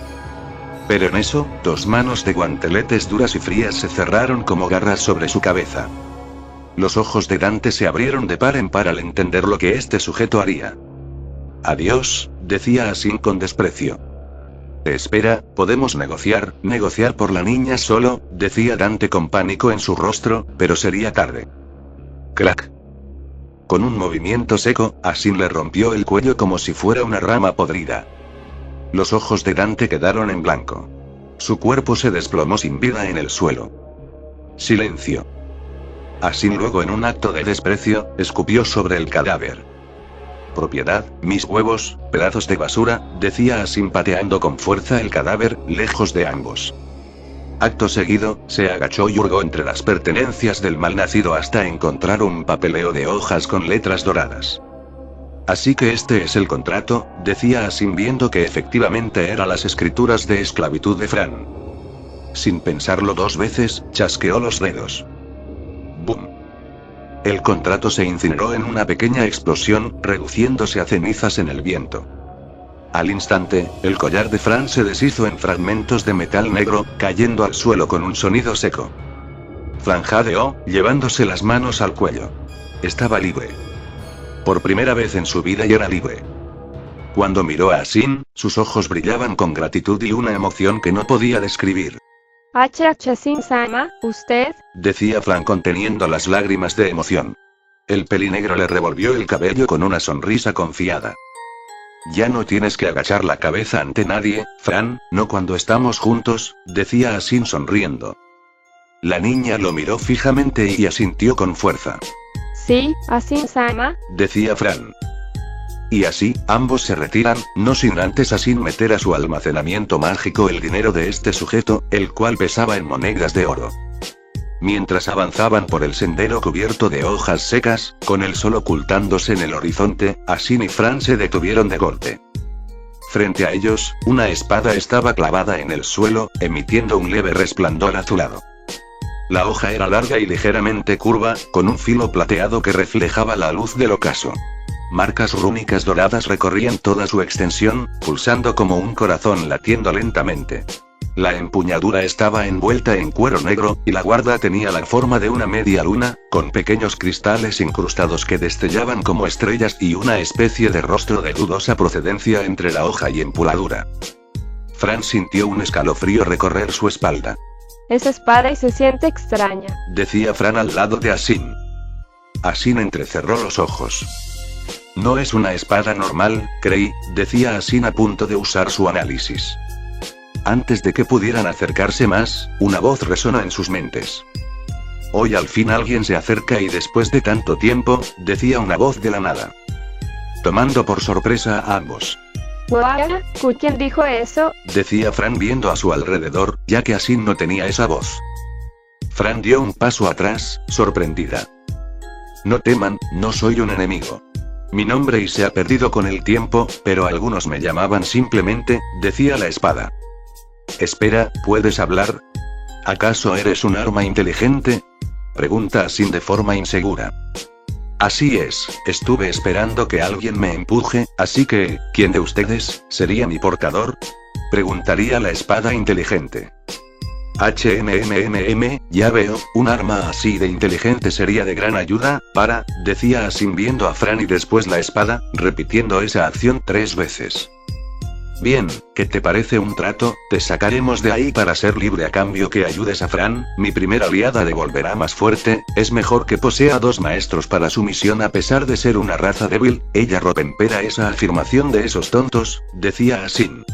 Pero en eso, dos manos de guanteletes duras y frías se cerraron como garras sobre su cabeza. Los ojos de Dante se abrieron de par en par al entender lo que este sujeto haría. Adiós, decía Asin con desprecio. Espera, podemos negociar por la niña solo, decía Dante con pánico en su rostro, pero sería tarde. Crack. Con un movimiento seco, Asin le rompió el cuello como si fuera una rama podrida. Los ojos de Dante quedaron en blanco. Su cuerpo se desplomó sin vida en el suelo. Silencio. Asin luego en un acto de desprecio, escupió sobre el cadáver. Propiedad, mis huevos, pedazos de basura, decía Asin pateando con fuerza el cadáver, lejos de ambos. Acto seguido, se agachó y hurgó entre las pertenencias del malnacido hasta encontrar un papeleo de hojas con letras doradas. Así que este es el contrato, decía Asin viendo que efectivamente eran las escrituras de esclavitud de Fran. Sin pensarlo dos veces, chasqueó los dedos. ¡Bum! El contrato se incineró en una pequeña explosión, reduciéndose a cenizas en el viento. Al instante, el collar de Fran se deshizo en fragmentos de metal negro, cayendo al suelo con un sonido seco. Fran jadeó, llevándose las manos al cuello. Estaba libre. Por primera vez en su vida era libre. Cuando miró a Asin, sus ojos brillaban con gratitud y una emoción que no podía describir. Asin-sama, ¿usted? Decía Fran conteniendo las lágrimas de emoción. El pelinegro le revolvió el cabello con una sonrisa confiada. Ya no tienes que agachar la cabeza ante nadie, Fran, no cuando estamos juntos, decía Asin sonriendo. La niña lo miró fijamente y asintió con fuerza. Sí, Asin-sama, decía Fran. Y así, ambos se retiran, no sin antes Asin meter a su almacenamiento mágico el dinero de este sujeto, el cual pesaba en monedas de oro. Mientras avanzaban por el sendero cubierto de hojas secas, con el sol ocultándose en el horizonte, Asin y Fran se detuvieron de golpe. Frente a ellos, una espada estaba clavada en el suelo, emitiendo un leve resplandor azulado. La hoja era larga y ligeramente curva, con un filo plateado que reflejaba la luz del ocaso. Marcas rúnicas doradas recorrían toda su extensión, pulsando como un corazón latiendo lentamente. La empuñadura estaba envuelta en cuero negro, y la guarda tenía la forma de una media luna, con pequeños cristales incrustados que destellaban como estrellas y una especie de rostro de dudosa procedencia entre la hoja y empuñadura. Fran sintió un escalofrío recorrer su espalda. Esa espada y se siente extraña, decía Fran al lado de Asin. Asin entrecerró los ojos. No es una espada normal, Krei, decía Asin a punto de usar su análisis. Antes de que pudieran acercarse más, una voz resonó en sus mentes. Hoy al fin alguien se acerca y después de tanto tiempo, decía una voz de la nada. Tomando por sorpresa a ambos. Guau, ¿quién dijo eso? Decía Fran viendo a su alrededor, ya que Asin no tenía esa voz. Fran dio un paso atrás, sorprendida. No teman, no soy un enemigo. Mi nombre y se ha perdido con el tiempo, pero algunos me llamaban simplemente, decía la espada. Espera, ¿puedes hablar? ¿Acaso eres un arma inteligente? Pregunta Asin de forma insegura. Así es, estuve esperando que alguien me empuje, así que, ¿quién de ustedes sería mi portador? Preguntaría la espada inteligente. Ya veo, un arma así de inteligente sería de gran ayuda, decía Asin viendo a Fran y después la espada, repitiendo esa acción 3 veces. Bien, ¿qué te parece un trato? Te sacaremos de ahí para ser libre a cambio que ayudes a Fran, mi primera aliada devolverá más fuerte, es mejor que posea 2 maestros para su misión a pesar de ser una raza débil, ella rompera esa afirmación de esos tontos, decía Asin.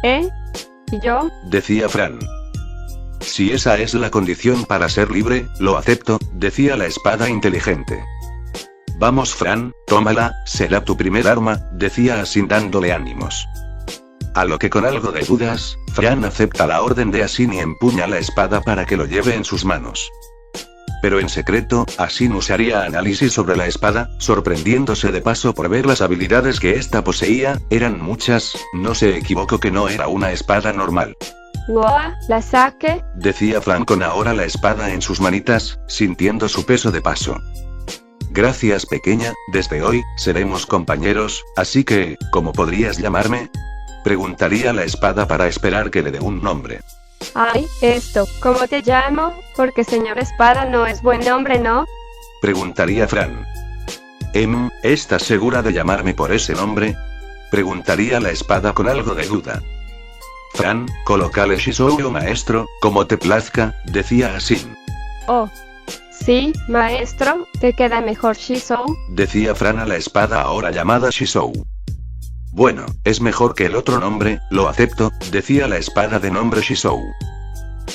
¿Y yo? Decía Fran. Si esa es la condición para ser libre, lo acepto, decía la espada inteligente. Vamos Fran, tómala, será tu primer arma, decía Asin dándole ánimos. A lo que con algo de dudas, Fran acepta la orden de Asin y empuña la espada para que lo lleve en sus manos. Pero en secreto, Asin usaría análisis sobre la espada, sorprendiéndose de paso por ver las habilidades que ésta poseía, eran muchas, no se equivocó que no era una espada normal. Guau, la saque, decía Fran con ahora la espada en sus manitas, sintiendo su peso de paso. Gracias pequeña, desde hoy, seremos compañeros, así que, ¿cómo podrías llamarme? Preguntaría la espada para esperar que le dé un nombre. Ay, ¿cómo te llamo? Porque señor espada no es buen nombre, ¿no? Preguntaría Fran. ¿Estás segura de llamarme por ese nombre? Preguntaría la espada con algo de duda. Fran, colócale Shizou maestro, como te plazca, decía Asin. Oh. Sí, maestro, te queda mejor Shizou, decía Fran a la espada ahora llamada Shizou. Bueno, es mejor que el otro nombre, lo acepto, decía la espada de nombre Shizou.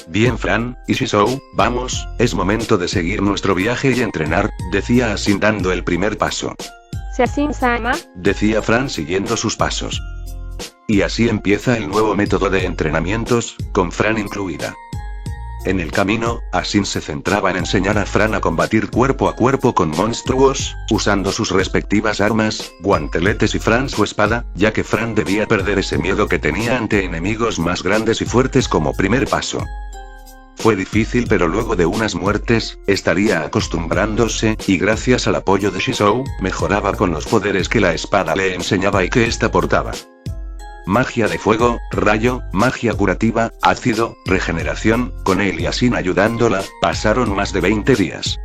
Bien Fran, y Shizou, vamos, es momento de seguir nuestro viaje y entrenar, decía Asin dando el primer paso. Asin-sama, decía Fran siguiendo sus pasos. Y así empieza el nuevo método de entrenamientos, con Fran incluida. En el camino, Asin se centraba en enseñar a Fran a combatir cuerpo a cuerpo con monstruos, usando sus respectivas armas, guanteletes y Fran su espada, ya que Fran debía perder ese miedo que tenía ante enemigos más grandes y fuertes como primer paso. Fue difícil pero luego de unas muertes, estaría acostumbrándose, y gracias al apoyo de Shizou, mejoraba con los poderes que la espada le enseñaba y que ésta portaba. Magia de fuego, rayo, magia curativa, ácido, regeneración, con él y Asin ayudándola, pasaron más de 20 días.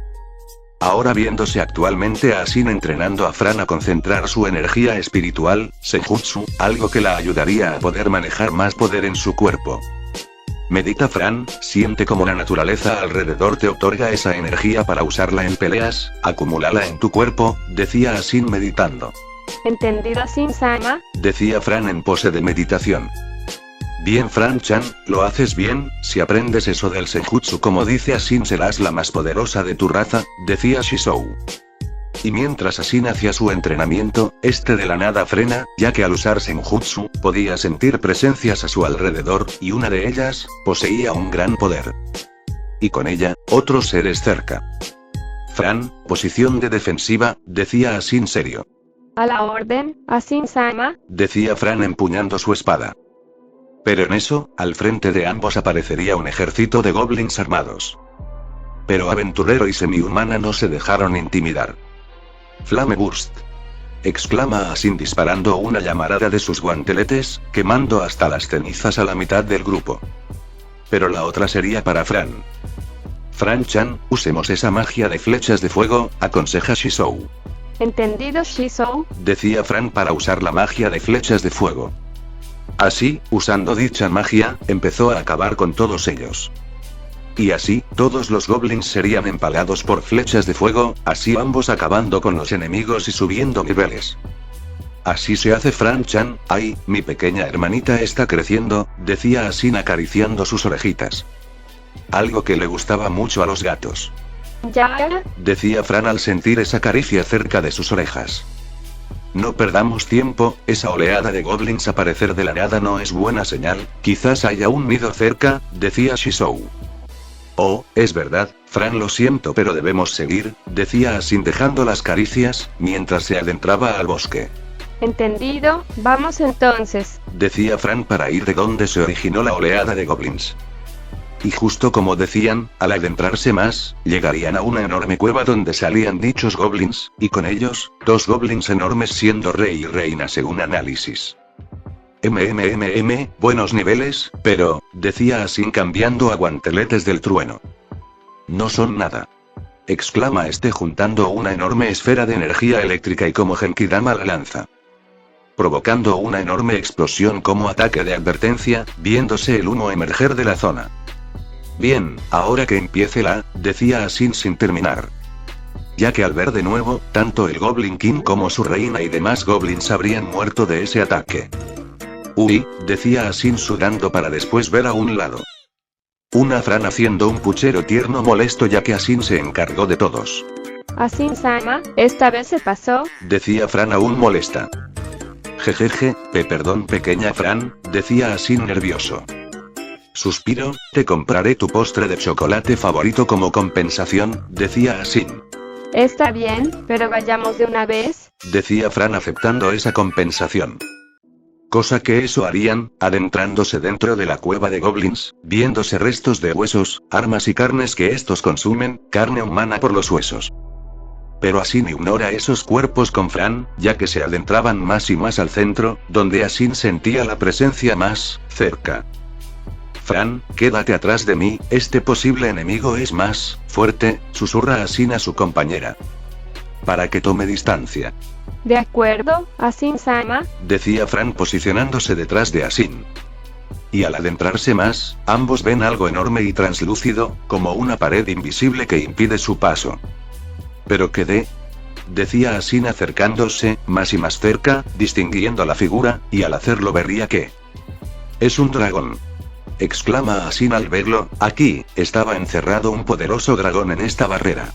Ahora viéndose actualmente a Asin entrenando a Fran a concentrar su energía espiritual, Senjutsu, algo que la ayudaría a poder manejar más poder en su cuerpo. Medita Fran, siente como la naturaleza alrededor te otorga esa energía para usarla en peleas, acumúlala en tu cuerpo, decía Asin meditando. ¿Entendido Asin-sama? Decía Fran en pose de meditación. Bien Fran-chan, lo haces bien, si aprendes eso del Senjutsu como dice Asin serás la más poderosa de tu raza, decía Shizou. Y mientras Asin hacía su entrenamiento, de la nada frena, ya que al usar Senjutsu, podía sentir presencias a su alrededor, y una de ellas, poseía un gran poder. Y con ella, otros seres cerca. Fran, posición de defensiva, decía Asin serio. A la orden, Asin-sama, decía Fran empuñando su espada. Pero en eso, al frente de ambos aparecería un ejército de goblins armados. Pero aventurero y semihumana no se dejaron intimidar. Flame Burst. Exclama Asin disparando una llamarada de sus guanteletes, quemando hasta las cenizas a la mitad del grupo. Pero la otra sería para Fran. Fran-chan, usemos esa magia de flechas de fuego, aconseja Shizou. ¿Entendido Shizou? Decía Fran para usar la magia de flechas de fuego. Así, usando dicha magia, empezó a acabar con todos ellos. Y así, todos los goblins serían empalados por flechas de fuego, así ambos acabando con los enemigos y subiendo niveles. Así se hace Fran-chan. Ay, mi pequeña hermanita está creciendo, decía Asin acariciando sus orejitas. Algo que le gustaba mucho a los gatos. Ya, Decía Fran al sentir esa caricia cerca de sus orejas. No perdamos tiempo, esa oleada de goblins aparecer de la nada no es buena señal, quizás haya un nido cerca, decía Shizou. Oh, es verdad, Fran, lo siento, pero debemos seguir, decía Asin dejando las caricias, mientras se adentraba al bosque. entendido, vamos entonces. Decía Fran para ir de donde se originó la oleada de goblins. Y justo como decían, al adentrarse más, llegarían a una enorme cueva donde salían dichos goblins, y con ellos, 2 goblins enormes siendo rey y reina según análisis. Buenos niveles, pero, decía Asin cambiando a guanteletes del trueno. No son nada. Exclama este juntando una enorme esfera de energía eléctrica y como Genkidama la lanza. Provocando una enorme explosión como ataque de advertencia, viéndose el humo emerger de la zona. Bien, ahora que empiece decía Asin sin terminar. Ya que al ver de nuevo, tanto el Goblin King como su reina y demás goblins habrían muerto de ese ataque. Uy, decía Asin sudando para después ver a un lado. Una Fran haciendo un puchero tierno molesto ya que Asin se encargó de todos. Asin-sama, esta vez se pasó. Decía Fran aún molesta. Jejeje, perdón pequeña Fran, decía Asin nervioso. Suspiro, te compraré tu postre de chocolate favorito como compensación, decía Asin. Está bien, pero vayamos de una vez. Decía Fran aceptando esa compensación. Cosa que eso harían, adentrándose dentro de la cueva de goblins, viéndose restos de huesos, armas y carnes que estos consumen, carne humana por los huesos. Pero Asin ignora esos cuerpos con Fran, ya que se adentraban más y más al centro, donde Asin sentía la presencia más cerca. Fran, quédate atrás de mí, este posible enemigo es más fuerte, susurra Asin a su compañera. Para que tome distancia. De acuerdo, Asin-sama. Decía Fran posicionándose detrás de Asin. Y al adentrarse más, ambos ven algo enorme y translúcido, como una pared invisible que impide su paso. ¿Pero qué de? Decía Asin acercándose, más y más cerca, distinguiendo la figura, y al hacerlo vería que... es un dragón. Exclama Asin al verlo, aquí, estaba encerrado un poderoso dragón en esta barrera.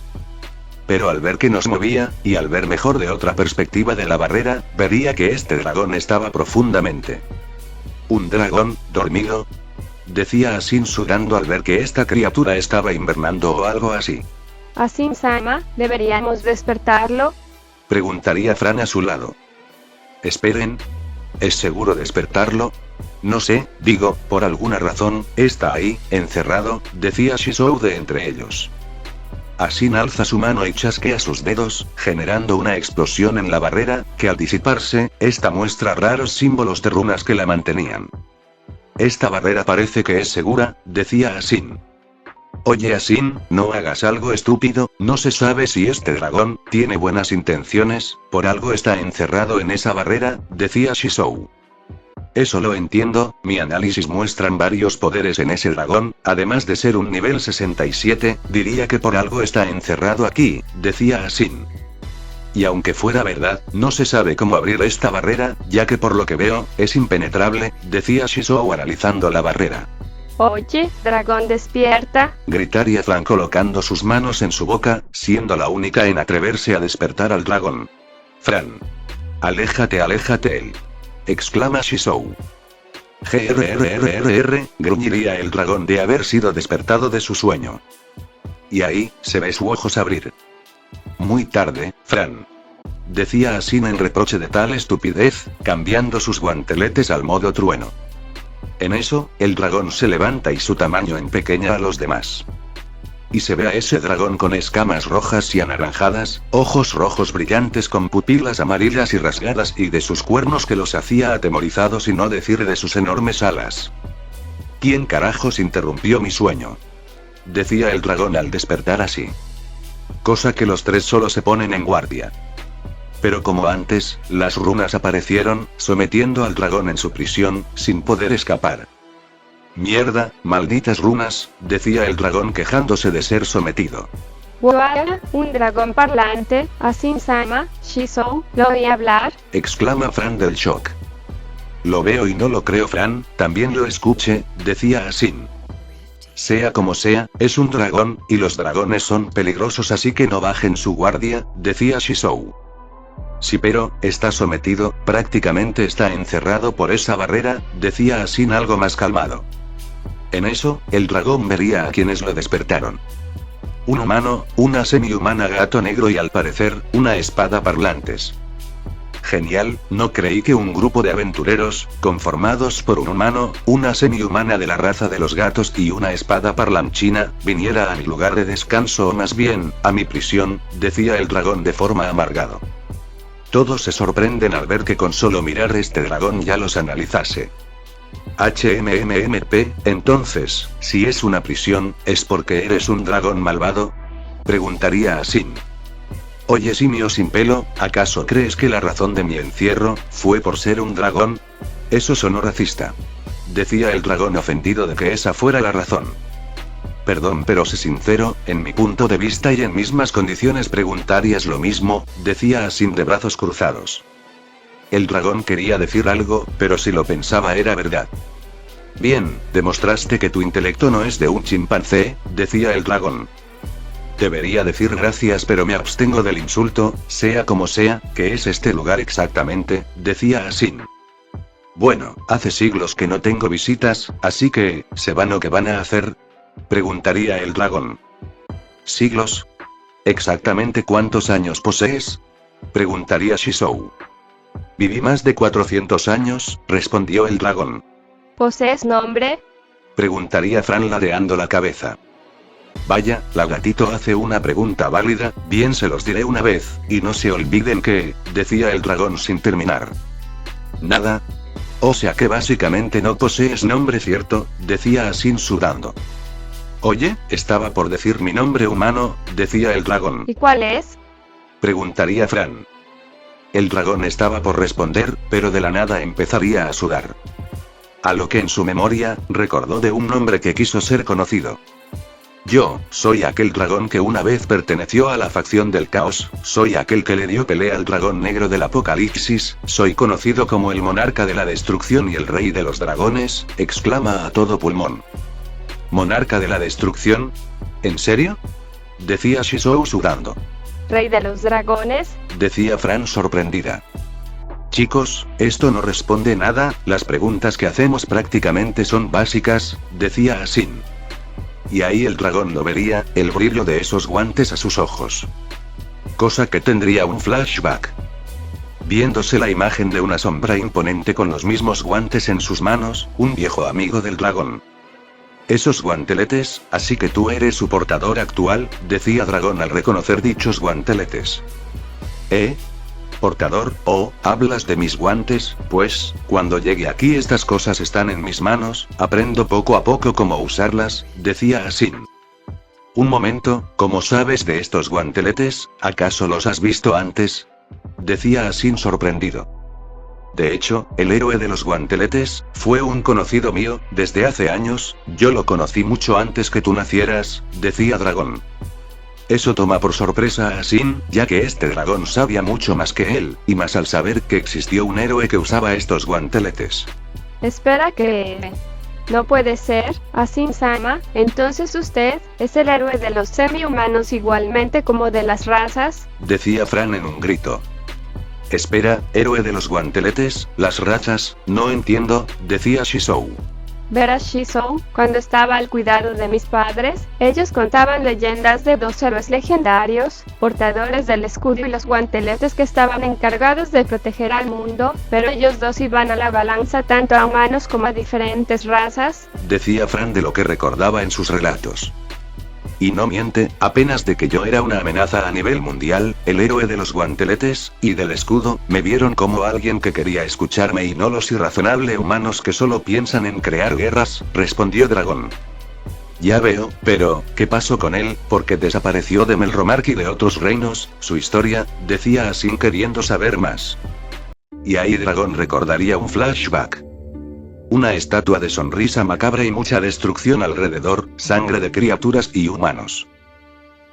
Pero al ver que nos movía, y al ver mejor de otra perspectiva de la barrera, vería que este dragón estaba profundamente. ¿Un dragón, dormido? Decía Asin sudando al ver que esta criatura estaba invernando o algo así. Asin-sama, ¿deberíamos despertarlo? Preguntaría Fran a su lado. Esperen. ¿Es seguro despertarlo? No sé, digo, por alguna razón, está ahí, encerrado, decía Shizou de entre ellos. Asin alza su mano y chasquea sus dedos, generando una explosión en la barrera, que al disiparse, esta muestra raros símbolos de runas que la mantenían. Esta barrera parece que es segura, decía Asin. Oye Asin, no hagas algo estúpido, no se sabe si este dragón tiene buenas intenciones, por algo está encerrado en esa barrera, decía Shizou. Eso lo entiendo, mi análisis muestran varios poderes en ese dragón, además de ser un nivel 67, diría que por algo está encerrado aquí, decía Asin. Y aunque fuera verdad, no se sabe cómo abrir esta barrera, ya que por lo que veo, es impenetrable, decía Shizou analizando la barrera. Oye, dragón despierta. Gritaría Fran colocando sus manos en su boca, siendo la única en atreverse a despertar al dragón. Fran. Aléjate, aléjate. Exclama Shizou. Gruñiría el dragón de haber sido despertado de su sueño. Y ahí, se ve sus ojos abrir. Muy tarde, Fran. Decía Asin en reproche de tal estupidez, cambiando sus guanteletes al modo trueno. En eso, el dragón se levanta y su tamaño empequeña a los demás. Y se ve a ese dragón con escamas rojas y anaranjadas, ojos rojos brillantes con pupilas amarillas y rasgadas y de sus cuernos que los hacía atemorizados y no decir de sus enormes alas. ¿Quién carajos interrumpió mi sueño? Decía el dragón al despertar así. Cosa que los tres solo se ponen en guardia. Pero como antes, las runas aparecieron, sometiendo al dragón en su prisión, sin poder escapar. Mierda, malditas runas, decía el dragón quejándose de ser sometido. ¡Wow! Un dragón parlante, Asin-sama, Shizou, ¿lo oí hablar? Exclama Fran del shock. Lo veo y no lo creo, Fran, también lo escuché, decía Asin. Sea como sea, es un dragón, y los dragones son peligrosos, así que no bajen su guardia, decía Shizou. Sí, pero, está sometido, prácticamente está encerrado por esa barrera, decía Asin algo más calmado. En eso, el dragón vería a quienes lo despertaron. Un humano, una semi-humana gato negro y al parecer, una espada parlantes. Genial, no creí que un grupo de aventureros, conformados por un humano, una semi-humana de la raza de los gatos y una espada parlanchina, viniera a mi lugar de descanso o más bien, a mi prisión, decía el dragón de forma amargado. Todos se sorprenden al ver que con solo mirar este dragón ya los analizase. HMMMP, entonces, si es una prisión, ¿es porque eres un dragón malvado? Preguntaría a Sin. Oye, simio sin pelo, ¿acaso crees que la razón de mi encierro fue por ser un dragón? Eso sonó racista. Decía el dragón ofendido de que esa fuera la razón. Perdón, pero sé sincero, en mi punto de vista y en mismas condiciones preguntarías lo mismo, decía Sin de brazos cruzados. El dragón quería decir algo, pero si lo pensaba era verdad. Bien, demostraste que tu intelecto no es de un chimpancé, decía el dragón. Debería decir gracias, pero me abstengo del insulto, sea como sea, ¿qué es este lugar exactamente?, decía Asin. Bueno, hace siglos que no tengo visitas, así que, ¿se van o qué van a hacer?, preguntaría el dragón. ¿Siglos? ¿Exactamente cuántos años posees?, preguntaría Shizou. Viví más de 400 años, respondió el dragón. ¿Posees nombre?, preguntaría Fran ladeando la cabeza. Vaya, la gatito hace una pregunta válida, bien se los diré una vez, y no se olviden que, decía el dragón sin terminar. Nada. O sea que básicamente no posees nombre, ¿cierto?, decía Asin sudando. Oye, estaba por decir mi nombre humano, decía el dragón. ¿Y cuál es?, preguntaría Fran. El dragón estaba por responder, pero de la nada empezaría a sudar. A lo que en su memoria, recordó de un nombre que quiso ser conocido. Yo, soy aquel dragón que una vez perteneció a la facción del caos, soy aquel que le dio pelea al dragón negro del apocalipsis, soy conocido como el monarca de la destrucción y el rey de los dragones, exclama a todo pulmón. ¿Monarca de la destrucción? ¿En serio?, decía Shizou sudando. ¿Rey de los dragones?, decía Fran sorprendida. Chicos, esto no responde nada, las preguntas que hacemos prácticamente son básicas, decía Asin. Y ahí el dragón lo vería, el brillo de esos guantes a sus ojos. Cosa que tendría un flashback. Viéndose la imagen de una sombra imponente con los mismos guantes en sus manos, un viejo amigo del dragón. Esos guanteletes, así que tú eres su portador actual, decía Dragón al reconocer dichos guanteletes. ¿Portador? Oh, ¿hablas de mis guantes? Pues, cuando llegue aquí estas cosas están en mis manos, aprendo poco a poco cómo usarlas, decía Asin. Un momento, ¿cómo sabes de estos guanteletes? ¿Acaso los has visto antes?, decía Asin sorprendido. De hecho, el héroe de los guanteletes, fue un conocido mío, desde hace años, yo lo conocí mucho antes que tú nacieras, decía Dragón. Eso toma por sorpresa a Asin, ya que este dragón sabía mucho más que él, y más al saber que existió un héroe que usaba estos guanteletes. Espera, que... no puede ser, Asin-sama, entonces usted, es el héroe de los semi-humanos igualmente como de las razas, decía Fran en un grito. Espera, héroe de los guanteletes, las razas, no entiendo, decía Shizou. Verás, Shizou, cuando estaba al cuidado de mis padres, ellos contaban leyendas de dos héroes legendarios, portadores del escudo y los guanteletes que estaban encargados de proteger al mundo, pero ellos dos iban a la balanza tanto a humanos como a diferentes razas, decía Fran de lo que recordaba en sus relatos. Y no miente, apenas de que yo era una amenaza a nivel mundial, el héroe de los guanteletes, y del escudo, me vieron como alguien que quería escucharme y no los irrazonables humanos que solo piensan en crear guerras, respondió Dragón. Ya veo, pero, ¿qué pasó con él? Porque desapareció de Melromark y de otros reinos, su historia, decía Asin queriendo saber más. Y ahí Dragón recordaría un flashback. Una estatua de sonrisa macabra y mucha destrucción alrededor, sangre de criaturas y humanos.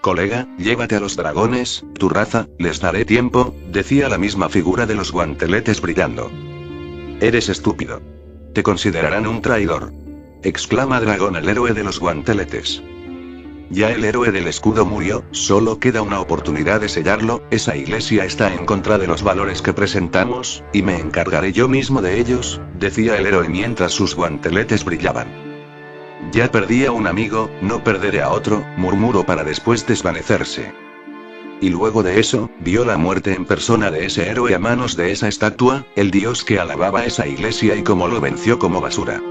Colega, llévate a los dragones, tu raza, les daré tiempo, decía la misma figura de los guanteletes brillando. Eres estúpido. Te considerarán un traidor. Exclama Dragón, el héroe de los guanteletes. Ya el héroe del escudo murió, solo queda una oportunidad de sellarlo. Esa iglesia está en contra de los valores que presentamos, y me encargaré yo mismo de ellos, decía el héroe mientras sus guanteletes brillaban. Ya perdí a un amigo, no perderé a otro, murmuró para después desvanecerse. Y luego de eso, vio la muerte en persona de ese héroe a manos de esa estatua, el dios que alababa esa iglesia y cómo lo venció como basura.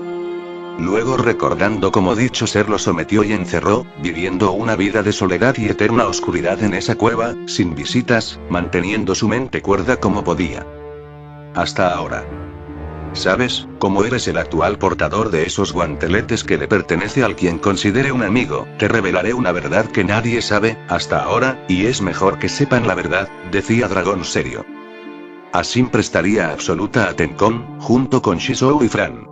Luego, recordando cómo dicho ser lo sometió y encerró, viviendo una vida de soledad y eterna oscuridad en esa cueva, sin visitas, manteniendo su mente cuerda como podía. Hasta ahora. ¿Sabes, cómo eres el actual portador de esos guanteletes que le pertenece al quien considere un amigo? Te revelaré una verdad que nadie sabe, hasta ahora, y es mejor que sepan la verdad, decía Dragón serio. Así prestaría absoluta atención, junto con Shizou y Fran.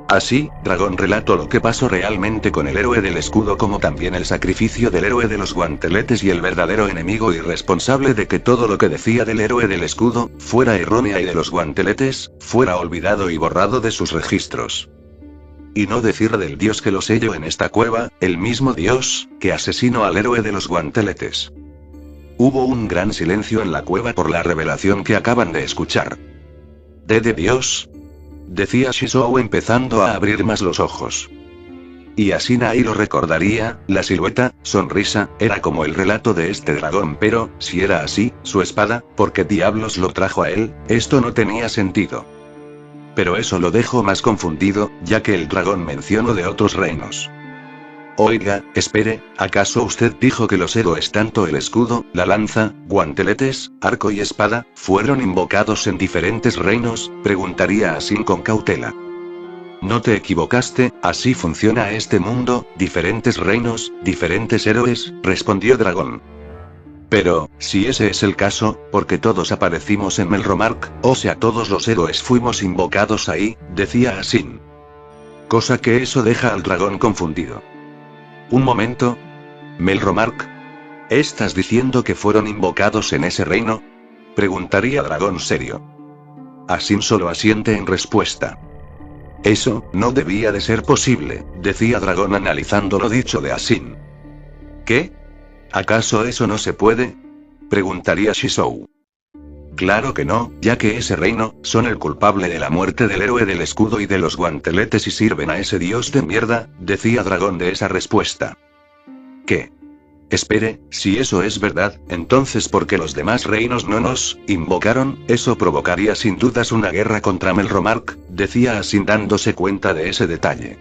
Así, Dragón relató lo que pasó realmente con el héroe del escudo, como también el sacrificio del héroe de los guanteletes y el verdadero enemigo y responsable de que todo lo que decía del héroe del escudo, fuera errónea y de los guanteletes, fuera olvidado y borrado de sus registros. Y no decir del dios que lo selló en esta cueva, el mismo dios, que asesinó al héroe de los guanteletes. Hubo un gran silencio en la cueva por la revelación que acaban de escuchar. ¿De Dios? Decía Shizou empezando a abrir más los ojos. Y así Nai lo recordaría, la silueta, sonrisa, era como el relato de este dragón, pero, si era así, su espada, ¿por qué diablos lo trajo a él? Esto no tenía sentido. Pero eso lo dejó más confundido, ya que el dragón mencionó de otros reinos. Oiga, espere, ¿acaso usted dijo que los héroes, tanto el escudo, la lanza, guanteletes, arco y espada, fueron invocados en diferentes reinos? Preguntaría Asin con cautela. No te equivocaste, así funciona este mundo, diferentes reinos, diferentes héroes, respondió Dragón. Pero, si ese es el caso, porque todos aparecimos en Melromark, o sea todos los héroes fuimos invocados ahí, decía Asin. Cosa que eso deja al dragón confundido. Un momento. ¿Melromark? ¿Estás diciendo que fueron invocados en ese reino? Preguntaría Dragón serio. Asin solo asiente en respuesta. Eso, no debía de ser posible, decía Dragón analizando lo dicho de Asin. ¿Qué? ¿Acaso eso no se puede? Preguntaría Shizou. Claro que no, ya que ese reino, son el culpable de la muerte del héroe del escudo y de los guanteletes y sirven a ese dios de mierda, decía Dragón de esa respuesta. ¿Qué? Espere, si eso es verdad, entonces ¿por qué los demás reinos no nos invocaron? Eso provocaría sin dudas una guerra contra Melromark, decía Asin dándose cuenta de ese detalle.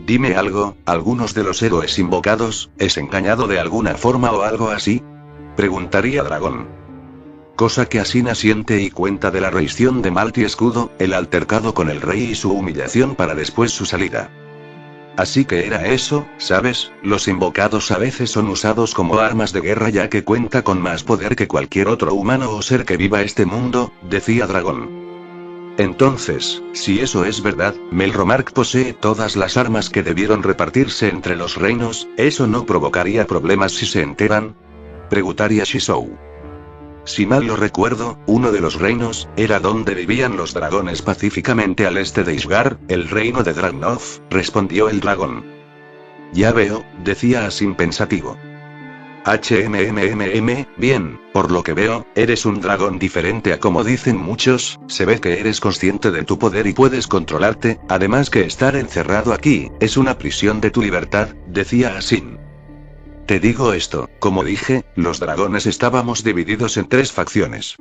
Dime algo, ¿algunos de los héroes invocados, es engañado de alguna forma o algo así? Preguntaría Dragón. Cosa que Asin asiente y cuenta de la traición de Malti Escudo, el altercado con el rey y su humillación para después su salida. Así que era eso, ¿sabes? Los invocados a veces son usados como armas de guerra ya que cuenta con más poder que cualquier otro humano o ser que viva este mundo, decía Dragón. Entonces, si eso es verdad, Melromark posee todas las armas que debieron repartirse entre los reinos, ¿eso no provocaría problemas si se enteran? Preguntaría Shizou. Si mal lo recuerdo, uno de los reinos, era donde vivían los dragones pacíficamente al este de Ishgar, el reino de Dragnov, respondió el dragón. Ya veo, decía Asin pensativo. Bien, por lo que veo, eres un dragón diferente a como dicen muchos, se ve que eres consciente de tu poder y puedes controlarte, además que estar encerrado aquí, es una prisión de tu libertad, decía Asin. Te digo esto, como dije, los dragones estábamos divididos en 3 facciones.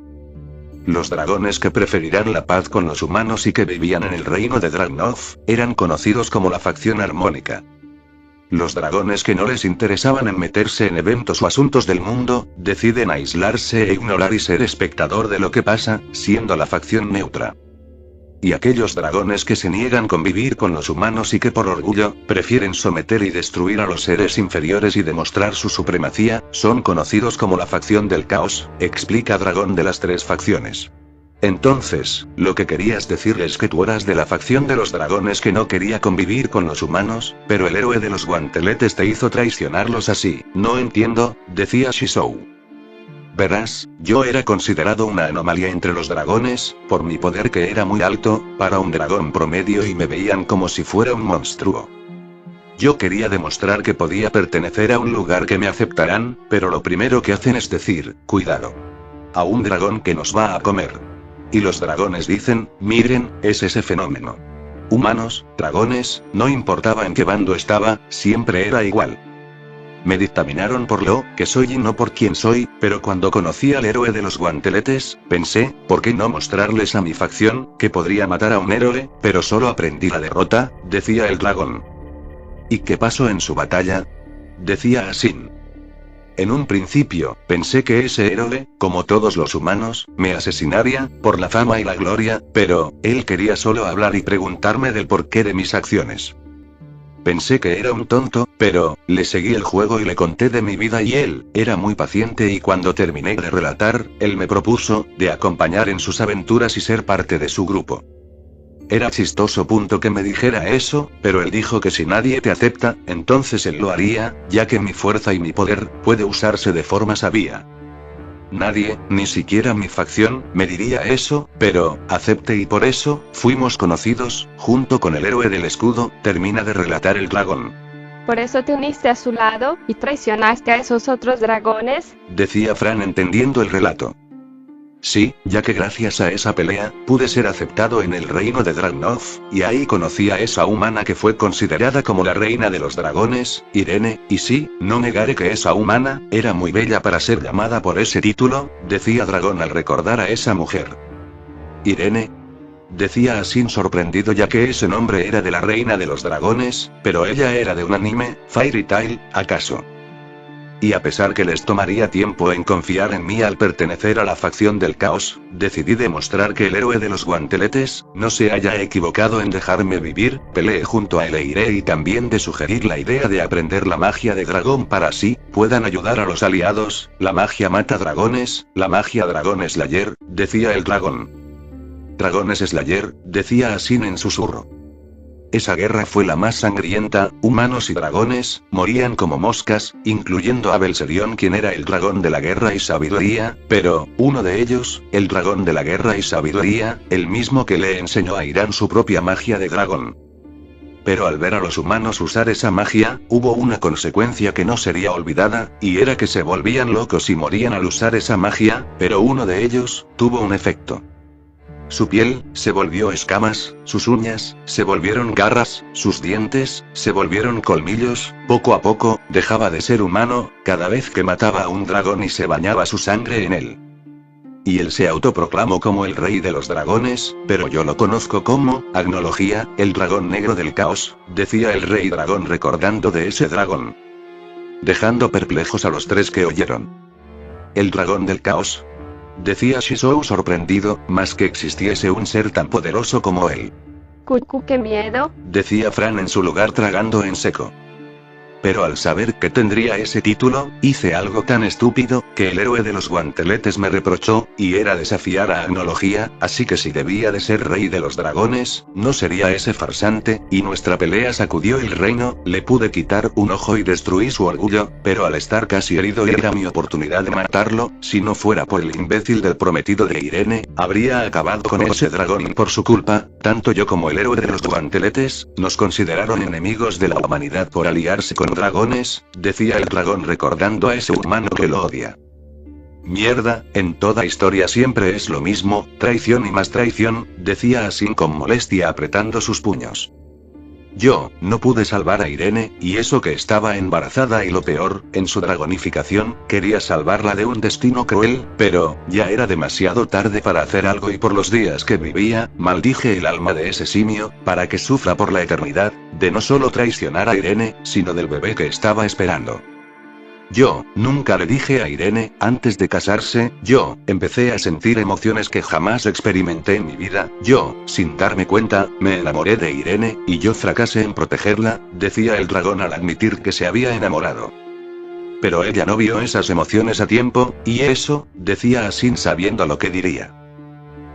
Los dragones que preferirán la paz con los humanos y que vivían en el reino de Dragnov, eran conocidos como la facción armónica. Los dragones que no les interesaban en meterse en eventos o asuntos del mundo, deciden aislarse e ignorar y ser espectador de lo que pasa, siendo la facción neutra. Y aquellos dragones que se niegan a convivir con los humanos y que por orgullo, prefieren someter y destruir a los seres inferiores y demostrar su supremacía, son conocidos como la facción del caos, explica Dragón de las 3 facciones. Entonces, lo que querías decir es que tú eras de la facción de los dragones que no quería convivir con los humanos, pero el héroe de los guanteletes te hizo traicionarlos así. No entiendo, decía Shizou. Verás, yo era considerado una anomalía entre los dragones, por mi poder que era muy alto, para un dragón promedio y me veían como si fuera un monstruo. Yo quería demostrar que podía pertenecer a un lugar que me aceptarán, pero lo primero que hacen es decir, cuidado. A un dragón que nos va a comer. Y los dragones dicen, miren, es ese fenómeno. Humanos, dragones, no importaba en qué bando estaba, siempre era igual. Me dictaminaron por lo que soy y no por quién soy, pero cuando conocí al héroe de los guanteletes, pensé, ¿por qué no mostrarles a mi facción, que podría matar a un héroe? Pero solo aprendí la derrota, decía el dragón. ¿Y qué pasó en su batalla? Decía Asin. En un principio, pensé que ese héroe, como todos los humanos, me asesinaría, por la fama y la gloria, pero, él quería solo hablar y preguntarme del porqué de mis acciones. Pensé que era un tonto, pero, le seguí el juego y le conté de mi vida y él, era muy paciente y cuando terminé de relatar, él me propuso, de acompañar en sus aventuras y ser parte de su grupo. Era chistoso que me dijera eso, pero él dijo que si nadie te acepta, entonces él lo haría, ya que mi fuerza y mi poder, puede usarse de forma sabia. Nadie, ni siquiera mi facción, me diría eso, pero, acepté y por eso, fuimos conocidos, junto con el héroe del escudo, termina de relatar el dragón. ¿Por eso te uniste a su lado, y traicionaste a esos otros dragones? Decía Fran entendiendo el relato. Sí, ya que gracias a esa pelea, pude ser aceptado en el reino de Dragnov, y ahí conocí a esa humana que fue considerada como la reina de los dragones, Irene, y sí, no negaré que esa humana, era muy bella para ser llamada por ese título, decía Dragón al recordar a esa mujer. Irene, decía Asin sorprendido ya que ese nombre era de la reina de los dragones, pero ella era de un anime, Fairy Tail, ¿acaso? Y a pesar que les tomaría tiempo en confiar en mí al pertenecer a la facción del caos, decidí demostrar que el héroe de los guanteletes, no se haya equivocado en dejarme vivir, peleé junto a Eleire y también de sugerir la idea de aprender la magia de dragón para así, puedan ayudar a los aliados, la magia mata dragones, la magia dragón Slayer, decía el dragón. Dragones Slayer, decía Asin en susurro. Esa guerra fue la más sangrienta, humanos y dragones, morían como moscas, incluyendo a Belserion quien era el dragón de la guerra y sabiduría, pero, uno de ellos, el dragón de la guerra y sabiduría, el mismo que le enseñó a Irán su propia magia de dragón. Pero al ver a los humanos usar esa magia, hubo una consecuencia que no sería olvidada, y era que se volvían locos y morían al usar esa magia, pero uno de ellos, tuvo un efecto. Su piel, se volvió escamas, sus uñas, se volvieron garras, sus dientes, se volvieron colmillos, poco a poco, dejaba de ser humano, cada vez que mataba a un dragón y se bañaba su sangre en él. Y él se autoproclamó como el rey de los dragones, pero yo lo conozco como, Agnología, el dragón negro del caos, decía el rey dragón recordando de ese dragón. Dejando perplejos a los tres que oyeron. El dragón del caos. Decía Shizou sorprendido, más que existiese un ser tan poderoso como él. Cucu, qué miedo. Decía Fran en su lugar tragando en seco. Pero al saber que tendría ese título, hice algo tan estúpido, que el héroe de los guanteletes me reprochó, y era desafiar a Agnología, así que si debía de ser rey de los dragones, no sería ese farsante, y nuestra pelea sacudió el reino, le pude quitar un ojo y destruí su orgullo, pero al estar casi herido era mi oportunidad de matarlo, si no fuera por el imbécil del prometido de Irene, habría acabado con ese dragón y por su culpa, tanto yo como el héroe de los guanteletes, nos consideraron enemigos de la humanidad por aliarse con dragones, decía el dragón recordando a ese humano que lo odia. Mierda, en toda historia siempre es lo mismo, traición y más traición, decía Asin con molestia apretando sus puños. Yo, no pude salvar a Irene, y eso que estaba embarazada y lo peor, en su dragonificación, quería salvarla de un destino cruel, pero, ya era demasiado tarde para hacer algo y por los días que vivía, maldije el alma de ese simio, para que sufra por la eternidad, de no solo traicionar a Irene, sino del bebé que estaba esperando. Yo, nunca le dije a Irene, antes de casarse, yo, empecé a sentir emociones que jamás experimenté en mi vida, yo, sin darme cuenta, me enamoré de Irene, y yo fracasé en protegerla, decía el dragón al admitir que se había enamorado. Pero ella no vio esas emociones a tiempo, y eso, decía Asin sabiendo lo que diría.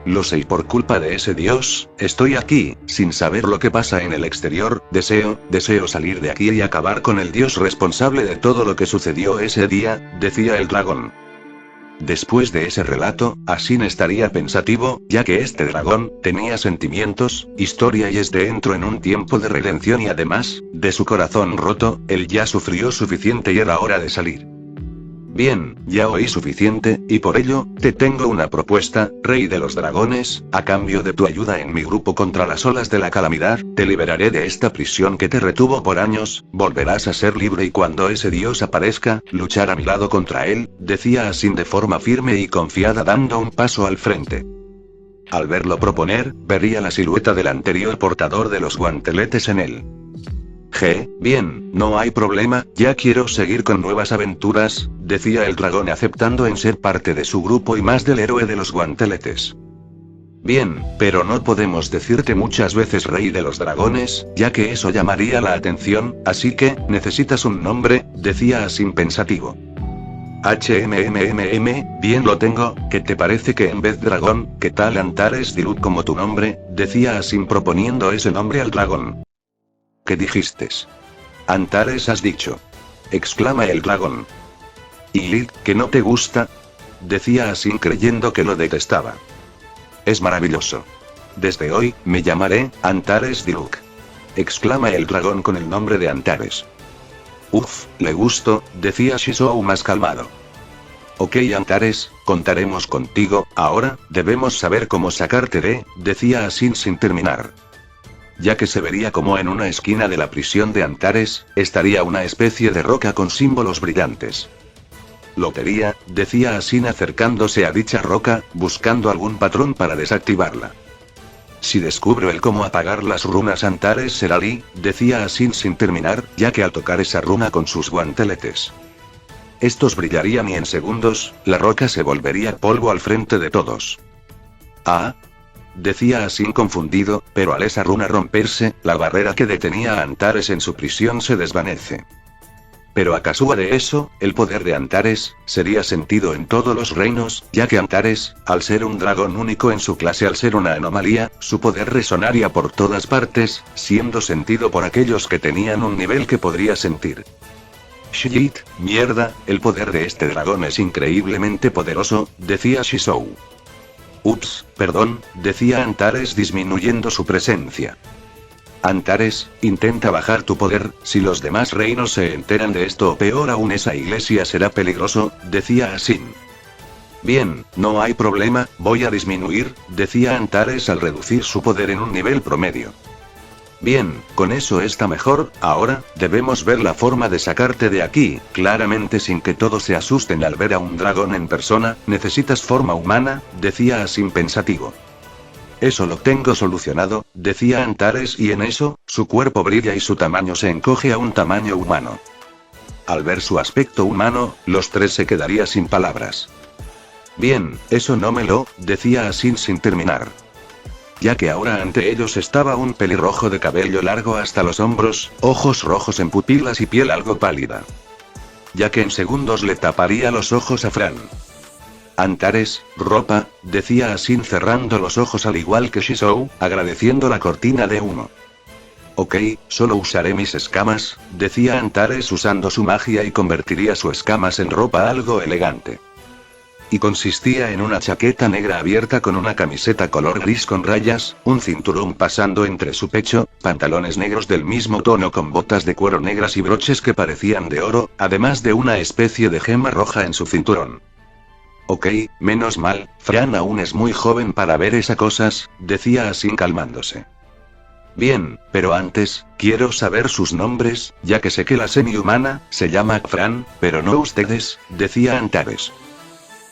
Lo sé y por culpa de ese dios, estoy aquí, sin saber lo que pasa en el exterior, deseo salir de aquí y acabar con el dios responsable de todo lo que sucedió ese día, decía el dragón. Después de ese relato, Asin estaría pensativo, ya que este dragón tenía sentimientos, historia y entró en un tiempo de redención y además, de su corazón roto, él ya sufrió suficiente y era hora de salir. Bien, ya oí suficiente, y por ello, te tengo una propuesta, Rey de los Dragones, a cambio de tu ayuda en mi grupo contra las olas de la calamidad, te liberaré de esta prisión que te retuvo por años, volverás a ser libre y cuando ese dios aparezca, luchar a mi lado contra él, decía Asin de forma firme y confiada dando un paso al frente. Al verlo proponer, vería la silueta del anterior portador de los guanteletes en él. Bien, no hay problema, ya quiero seguir con nuevas aventuras, decía el dragón aceptando en ser parte de su grupo y más del héroe de los guanteletes. Bien, pero no podemos decirte muchas veces Rey de los Dragones, ya que eso llamaría la atención, así que, necesitas un nombre, decía Asin pensativo. Bien lo tengo, ¿qué te parece que en vez dragón, qué tal Antares Diluc como tu nombre? Decía Asin proponiendo ese nombre al dragón. ¿Qué dijiste? Antares has dicho. Exclama el dragón. ¿Y Lid, que no te gusta? Decía Asin creyendo que lo detestaba. Es maravilloso. Desde hoy, me llamaré Antares Diluc. Exclama el dragón con el nombre de Antares. Uf, le gusto, decía Shizou más calmado. Ok Antares, contaremos contigo, ahora, debemos saber cómo sacarte decía Asin sin terminar. Ya que se vería como en una esquina de la prisión de Antares, estaría una especie de roca con símbolos brillantes. Lotería, decía Asin acercándose a dicha roca, buscando algún patrón para desactivarla. Si descubro el cómo apagar las runas Antares será Li, decía Asin sin terminar, ya que al tocar esa runa con sus guanteletes. Estos brillarían y en segundos, la roca se volvería polvo al frente de todos. Ah, decía Asin confundido, pero al esa runa romperse, la barrera que detenía a Antares en su prisión se desvanece. Pero a causa de eso, el poder de Antares sería sentido en todos los reinos, ya que Antares, al ser un dragón único en su clase, al ser una anomalía, su poder resonaría por todas partes, siendo sentido por aquellos que tenían un nivel que podría sentir. Shit, mierda, el poder de este dragón es increíblemente poderoso, decía Shizou. Ups, perdón, decía Antares disminuyendo su presencia. Antares, intenta bajar tu poder, si los demás reinos se enteran de esto o peor aún esa iglesia será peligroso, decía Asin. Bien, no hay problema, voy a disminuir, decía Antares al reducir su poder en un nivel promedio. Bien, con eso está mejor, ahora, debemos ver la forma de sacarte de aquí, claramente sin que todos se asusten al ver a un dragón en persona, necesitas forma humana, decía Asin pensativo. Eso lo tengo solucionado, decía Antares y en eso, su cuerpo brilla y su tamaño se encoge a un tamaño humano. Al ver su aspecto humano, los tres se quedarían sin palabras. Bien, eso no me lo, decía Asin sin terminar. Ya que ahora ante ellos estaba un pelirrojo de cabello largo hasta los hombros, ojos rojos en pupilas y piel algo pálida. Ya que en segundos le taparía los ojos a Fran. Antares, ropa, decía Asin cerrando los ojos al igual que Shizou, agradeciendo la cortina de humo. Ok, solo usaré mis escamas, decía Antares usando su magia y convertiría sus escamas en ropa algo elegante. Y consistía en una chaqueta negra abierta con una camiseta color gris con rayas, un cinturón pasando entre su pecho, pantalones negros del mismo tono con botas de cuero negras y broches que parecían de oro, además de una especie de gema roja en su cinturón. Ok, menos mal, Fran aún es muy joven para ver esas cosas, decía Asin calmándose. Bien, pero antes, quiero saber sus nombres, ya que sé que la semi-humana se llama Fran, pero no ustedes, decía Antares.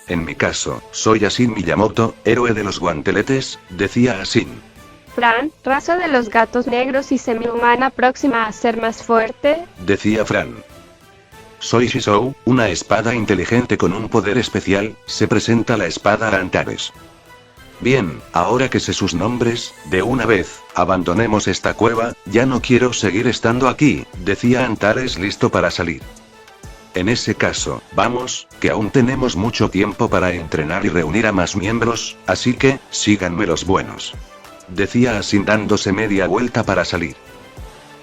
En mi caso, soy Asin Miyamoto, héroe de los guanteletes, decía Asin. Fran, raza de los gatos negros y semi-humana próxima a ser más fuerte, decía Fran. Soy Shizou, una espada inteligente con un poder especial, se presenta la espada a Antares. Bien, ahora que sé sus nombres, de una vez, abandonemos esta cueva, ya no quiero seguir estando aquí, decía Antares listo para salir. En ese caso, vamos, que aún tenemos mucho tiempo para entrenar y reunir a más miembros, así que, síganme los buenos. Decía Asin dándose media vuelta para salir.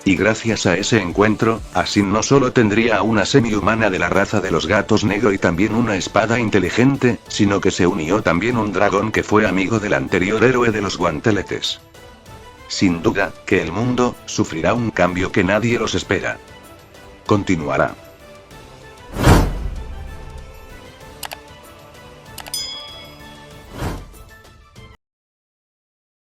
Y gracias a ese encuentro, Asin no solo tendría a una semi-humana de la raza de los gatos negro y también una espada inteligente, sino que se unió también un dragón que fue amigo del anterior héroe de los guanteletes. Sin duda, que el mundo sufrirá un cambio que nadie los espera. Continuará.